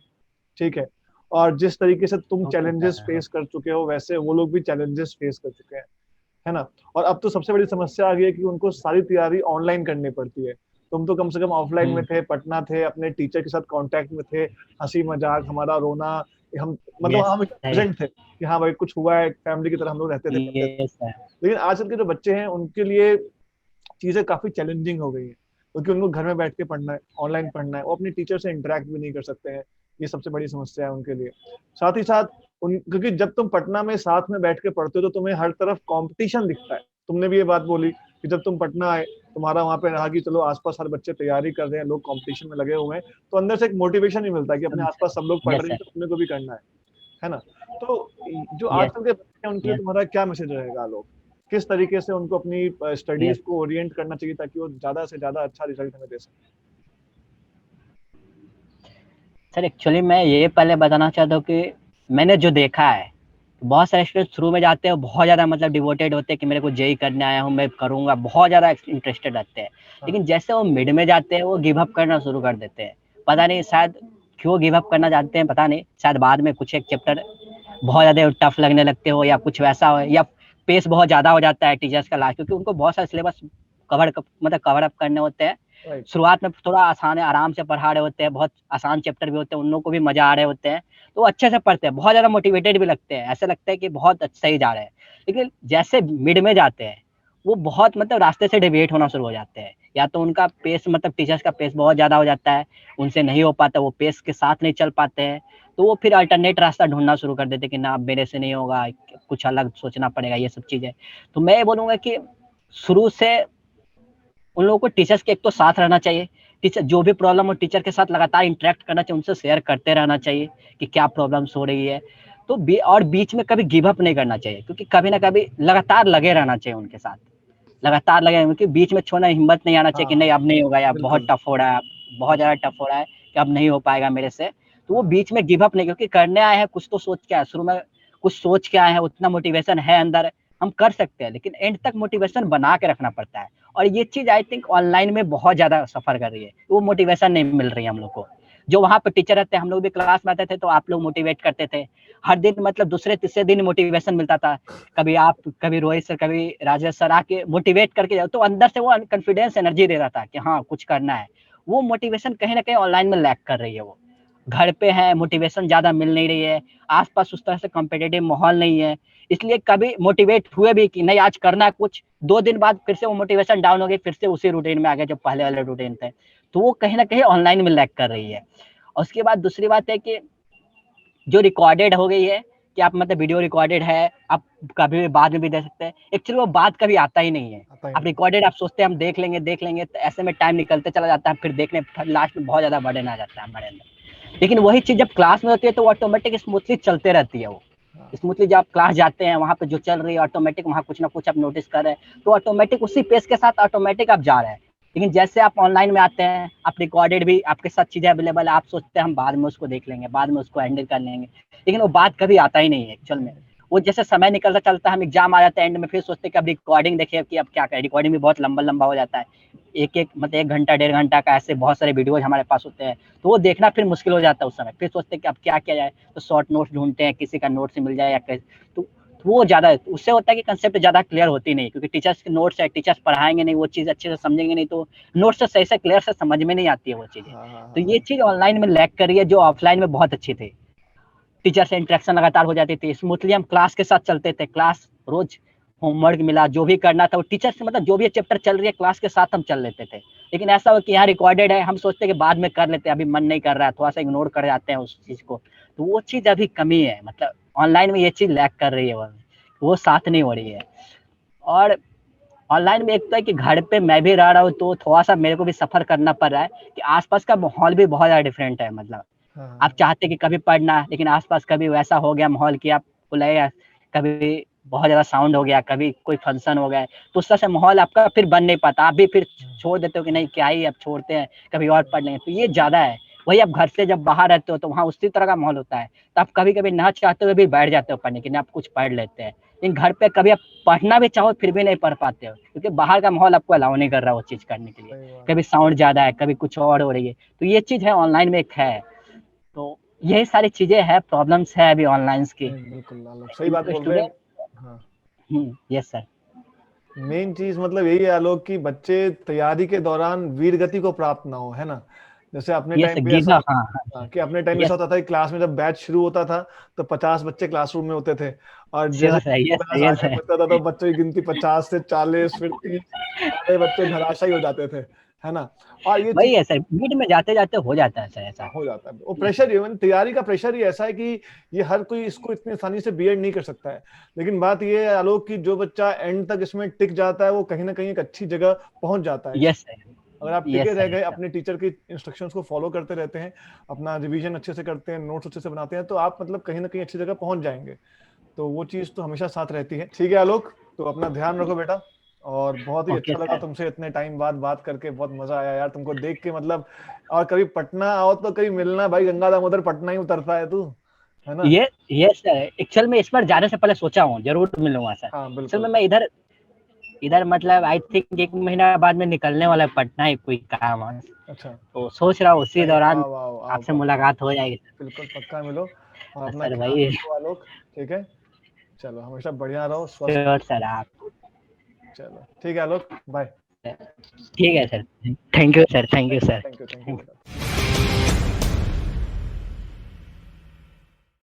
ठीक है, और जिस तरीके से तुम चैलेंजेस फेस कर चुके हो वैसे वो लोग भी चैलेंजेस फेस कर चुके हैं, है ना। और अब तो सबसे बड़ी समस्या आ गई है कि उनको सारी तैयारी ऑनलाइन करनी पड़ती है। तुम तो कम से कम ऑफलाइन में थे, पटना थे, अपने टीचर के साथ कांटेक्ट में थे, हंसी मजाक, हमारा रोना, हम मतलब हम प्रेजेंट थे कि हाँ भाई कुछ हुआ है, फैमिली की तरह हम लोग रहते थे। लेकिन आजकल के जो बच्चे हैं उनके लिए चीजें काफी चैलेंजिंग हो गई है, क्योंकि उनको घर में बैठ के पढ़ना है, ऑनलाइन पढ़ना है, वो अपने टीचर से इंटरेक्ट भी नहीं कर सकते हैं। ये सबसे बड़ी समस्या है उनके लिए। साथ ही साथ क्योंकि जब तुम पटना में साथ में बैठ के पढ़ते हो तो तुम्हें हर तरफ कंपटीशन दिखता है। तुमने भी ये बात बोली कि जब तुम पटना आए, तुम्हारा वहां पे रहा कि चलो आसपास हर बच्चे तैयारी कर रहे हैं, लोग कंपटीशन में लगे हुए हैं, तो अंदर से एक मोटिवेशन भी मिलता है कि अपने आसपास सब लोग पढ़ रहे हैं तो अपने को भी करना है ना। तो जो आजकल के बच्चे हैं उनके लिए तुम्हारा क्या मैसेज रहेगा? लोग किस तरीके से उनको अपनी स्टडीज को ओरिएंट करना चाहिए ताकि वो ज्यादा से ज्यादा अच्छा रिजल्ट हमें दे सके? सर एक्चुअली मैं ये पहले बताना चाहता हूँ कि मैंने जो देखा है, बहुत सारे स्टूडेंट शुरू में जाते हैं बहुत ज़्यादा मतलब डिवोटेड होते हैं कि मेरे को जेई करने आया हूँ, मैं करूँगा, बहुत ज़्यादा इंटरेस्टेड रहते हैं। लेकिन जैसे वो मिड में जाते हैं वो गिव अप करना शुरू कर देते हैं। पता नहीं शायद क्यों गिव अप करना चाहते हैं, पता नहीं, शायद बाद में कुछ एक चैप्टर बहुत ज़्यादा टफ लगने लगते हो या कुछ वैसा हो, या पेस बहुत ज़्यादा हो जाता है टीचर्स का लास्ट, क्योंकि उनको बहुत सारे सिलेबस कवर अप करने होते हैं। शुरुआत में थोड़ा आसान है, आराम से पढ़ा रहे होते हैं, बहुत आसान चैप्टर भी होते हैं, उन लोगों को भी मजा आ रहे होते हैं, तो अच्छे से पढ़ते हैं, बहुत ज्यादा मोटिवेटेड भी लगते हैं, ऐसा लगता है कि बहुत अच्छा ही जा रहे हैं। लेकिन जैसे मिड में जाते हैं वो बहुत मतलब रास्ते से डिविएट होना शुरू हो जाते हैं, या तो उनका पेस मतलब टीचर्स का पेस बहुत ज्यादा हो जाता है, उनसे नहीं हो पाता, वो पेस के साथ नहीं चल पाते हैं, तो वो फिर अल्टरनेट रास्ता ढूंढना शुरू कर देते हैं कि ना अब मेरे से नहीं होगा, कुछ अलग सोचना पड़ेगा, ये सब चीजें। तो मैं बोलूंगा कि शुरू से उन लोगों को टीचर्स के एक तो साथ रहना चाहिए, टीचर जो भी प्रॉब्लम हो टीचर के साथ लगातार इंटरेक्ट करना चाहिए, उनसे शेयर करते रहना चाहिए कि क्या प्रॉब्लम्स हो रही है। तो और बीच में कभी गिव अप नहीं करना चाहिए, क्योंकि कभी ना कभी लगातार लगे रहना चाहिए उनके साथ, लगातार लगे, क्योंकि बीच में छोड़ना, हिम्मत नहीं आना चाहिए कि नहीं अब नहीं होगा, या बहुत टफ हो रहा है, बहुत ज्यादा टफ हो रहा है कि अब नहीं हो पाएगा मेरे से, तो वो बीच में गिव अप नहीं, क्योंकि करने आए हैं कुछ तो सोच के आए, शुरू में कुछ सोच के आए हैं, उतना मोटिवेशन है अंदर, हम कर सकते हैं, लेकिन एंड तक मोटिवेशन बना के रखना पड़ता है। और ये चीज आई थिंक ऑनलाइन में बहुत ज्यादा सफर कर रही है, वो मोटिवेशन नहीं मिल रही है हम लोग को। जो वहाँ पे टीचर रहते हैं, हम लोग भी क्लास में आते थे तो आप लोग मोटिवेट करते थे हर दिन, मतलब दूसरे तीसरे दिन मोटिवेशन मिलता था, कभी आप, कभी रोहित सर, कभी राजेश सर आके मोटिवेट करके जाओ, तो अंदर से वो कॉन्फिडेंस एनर्जी दे रहा था कि हाँ कुछ करना है। वो मोटिवेशन कहीं ना कहीं ऑनलाइन में लैक कर रही है, वो घर पे है, मोटिवेशन ज्यादा मिल नहीं रही है, आसपास उस तरह से कॉम्पिटिटिव माहौल नहीं है, इसलिए कभी मोटिवेट हुए भी कि नहीं आज करना है कुछ, 2 दिन बाद फिर से वो मोटिवेशन डाउन हो गई, फिर से उसी रूटीन में आ गए जो पहले वाले रूटीन थे, तो वो कहीं ना कहीं ऑनलाइन में लैक कर रही है। और उसके बाद दूसरी बात है कि जो रिकॉर्डेड हो गई है कि आप मतलब वीडियो रिकॉर्डेड है, आप कभी भी बाद में भी दे सकते हैं, एक्चुअली वो बात कभी आता ही नहीं है। आप रिकॉर्डेड आप सोचते हैं हम देख लेंगे, तो ऐसे में टाइम निकलते चला जाता है, फिर देखने लास्ट में बहुत ज्यादा बर्डन आ जाता है हमारे अंदर। लेकिन वही चीज जब क्लास में होती है तो ऑटोमेटिक स्मूथली चलते रहती है वो, हाँ। स्मूथली जब आप क्लास जाते हैं वहाँ पे जो चल रही है ऑटोमेटिक वहाँ कुछ ना कुछ आप नोटिस कर रहे हैं, तो ऑटोमेटिक उसी पेस के साथ ऑटोमेटिक आप जा रहे हैं। लेकिन जैसे आप ऑनलाइन में आते हैं, आप रिकॉर्डेड भी आपके साथ चीजें अवेलेबल है, आप सोचते हैं हम बाद में उसको देख लेंगे, बाद में उसको हैंडल कर लेंगे, लेकिन वो बात कभी आता ही नहीं है एक्चुअल में। वो जैसे समय निकलता चलता है, हम एग्जाम आ जाता है एंड में, फिर सोचते हैं कि अब रिकॉर्डिंग देखिए कि अब क्या करें। रिकॉर्डिंग भी बहुत लंबा लंबा हो जाता है, एक मतलब 1 घंटा 1.5 घंटा का, ऐसे बहुत सारे वीडियोज हमारे पास होते हैं, तो वो देखना फिर मुश्किल हो जाता है उस समय। फिर सोचते हैं कि अब क्या किया जाए, तो शॉर्ट नोट्स ढूंढते हैं, किसी का नोट से मिल जाए या तो वो ज्यादा, उससे होता है कि कंसेप्ट ज्यादा क्लियर होती नहीं, क्योंकि टीचर्स के नोट्स है, टीचर्स पढ़ाएंगे नहीं, वो चीज अच्छे से समझेंगे नहीं, तो नोट्स से सही से क्लियर से समझ में नहीं आती है वो चीजें। हाँ हाँ तो हाँ ये चीज ऑनलाइन में लैग कर रही है, जो ऑफलाइन में बहुत अच्छी थी। टीचर से इंटरेक्शन लगातार हो जाती थी, स्मूथली हम क्लास के साथ चलते थे, क्लास रोज होमवर्क मिला, जो भी करना था वो टीचर से, मतलब जो भी चैप्टर चल रही है क्लास के साथ हम चल लेते थे। लेकिन ऐसा हो कि यहाँ रिकॉर्डेड है, हम सोचते हैं कि बाद में कर लेते हैं, अभी मन नहीं कर रहा है, थोड़ा सा इग्नोर कर जाते हैं उस चीज को। तो वो चीज अभी कमी है, मतलब ऑनलाइन में ये चीज लैग कर रही है, वो साथ नहीं हो रही है। और ऑनलाइन में एक तो है कि घर पे मैं भी रह रहा हूँ, तो थोड़ा सा मेरे को भी सफर करना पड़ रहा है कि आसपास का माहौल भी बहुत ज्यादा डिफरेंट है। मतलब हाँ आप चाहते कि कभी पढ़ना, लेकिन आसपास कभी वैसा हो गया माहौल कि आप को लगेगा, कभी बहुत ज्यादा साउंड हो गया, कभी कोई फंक्शन हो गया, तो उस तरह से माहौल आपका फिर बन नहीं पाता, आप भी फिर छोड़ देते हो कि नहीं क्या ही अब छोड़ते हैं, कभी और पढ़ लेंगे। तो ये ज्यादा है। वही आप घर से जब बाहर रहते हो तो वहाँ उसी तरह का माहौल होता है, तो आप कभी कभी ना चाहते हुए भी बैठ जाते हो पढ़ने के लिए, आप कुछ पढ़ लेते हैं। लेकिन घर पे कभी आप पढ़ना भी चाहो फिर भी नहीं पढ़ पाते हो, क्योंकि बाहर का माहौल आपको अलाउ नहीं कर रहा वो चीज करने के लिए। सही बात कभी साउंड ज्यादा है, कभी कुछ और हो रही है, तो ये चीज है ऑनलाइन में एक है। तो यही सारी चीजें हैं, प्रॉब्लम्स है अभी ऑनलाइन की। बिल्कुल आलोक सही लेकिन बात जो बोल रहे हैं। स्टूडेंट, हाँ यस सर। मेन चीज मतलब यही है आलोक की बच्चे तैयारी के दौरान वीर गति को प्राप्त ना हो, है ना। जैसे अपने यस टाइम पे ऐसा गिना, होता हाँ था हाँ। कि अपने टाइम में ऐसा यस, होता था कि क्लास में जब बैच शुरू होता था तो 50 बच्चे क्लासरूम में होते थे, और जैसे sure sir, yes sir, class yes आगे सर। बढ़ता था तो बच्चों की गिनती 50 से 40, फिर 30, सारे बच्चे धराशायी हो जाते थे, है ना। और ये चीज वही है सर, बीच में जाते जाते हो जाता है सर ऐसा। हो जाता है, वो यस प्रेशर सर, इवन तैयारी का प्रेशर ही ऐसा है कि ये हर कोई इसको इतनी आसानी से बियर नहीं कर सकता है। लेकिन बात ये है आलोक की जो बच्चा एंड तक इसमें टिक जाता है वो कहीं ना कहीं एक अच्छी जगह पहुंच जाता है। यस सर, अगर आप टिके यस रह सर, गए, यस सर। अपने टीचर की इंस्ट्रक्शंस को फॉलो करते रहते हैं, अपना रिवीजन अच्छे से करते हैं, नोट्स अच्छे से बनाते हैं, तो आप मतलब कहीं ना कहीं अच्छी जगह पहुंच जाएंगे। तो वो चीज तो हमेशा साथ रहती है। ठीक है आलोक, तो अपना ध्यान रखो बेटा। और बहुत ही ओके अच्छा लगा सर। तुमसे इतने टाइम बाद बात करके, बहुत मजा आया यार तुमको देख के मतलब। और कभी पटना आओ तो कभी मिलना भाई, गंगा दामोदर पटना ही उतरता है तू, है ना। ये यस सर, एक्चुअल में इस बार जाने से पहले सोचा हूँ जरूर मिलूंगा सर। हाँ असल में बिल्कुल। मैं इधर इधर मतलब आई थिंक 1 महीना बाद में निकलने वाला है पटना, ही कोई काम है, अच्छा। तो सोच रहा हूँ उसी नहीं दौरान आओ आओ आओ आपसे पक्का, मुलाकात हो जाएगी बिल्कुल पक्का मिलो। और अपना सर। ख्याल भाई रखो आलोक। ठीक है, चलो हमेशा बढ़िया रहो, स्वस्थ श्योर रहो। सर आप। चलो ठीक है आलोक, बाय। ठीक है sir, thank you sir, thank you sir. Thank you बेटा।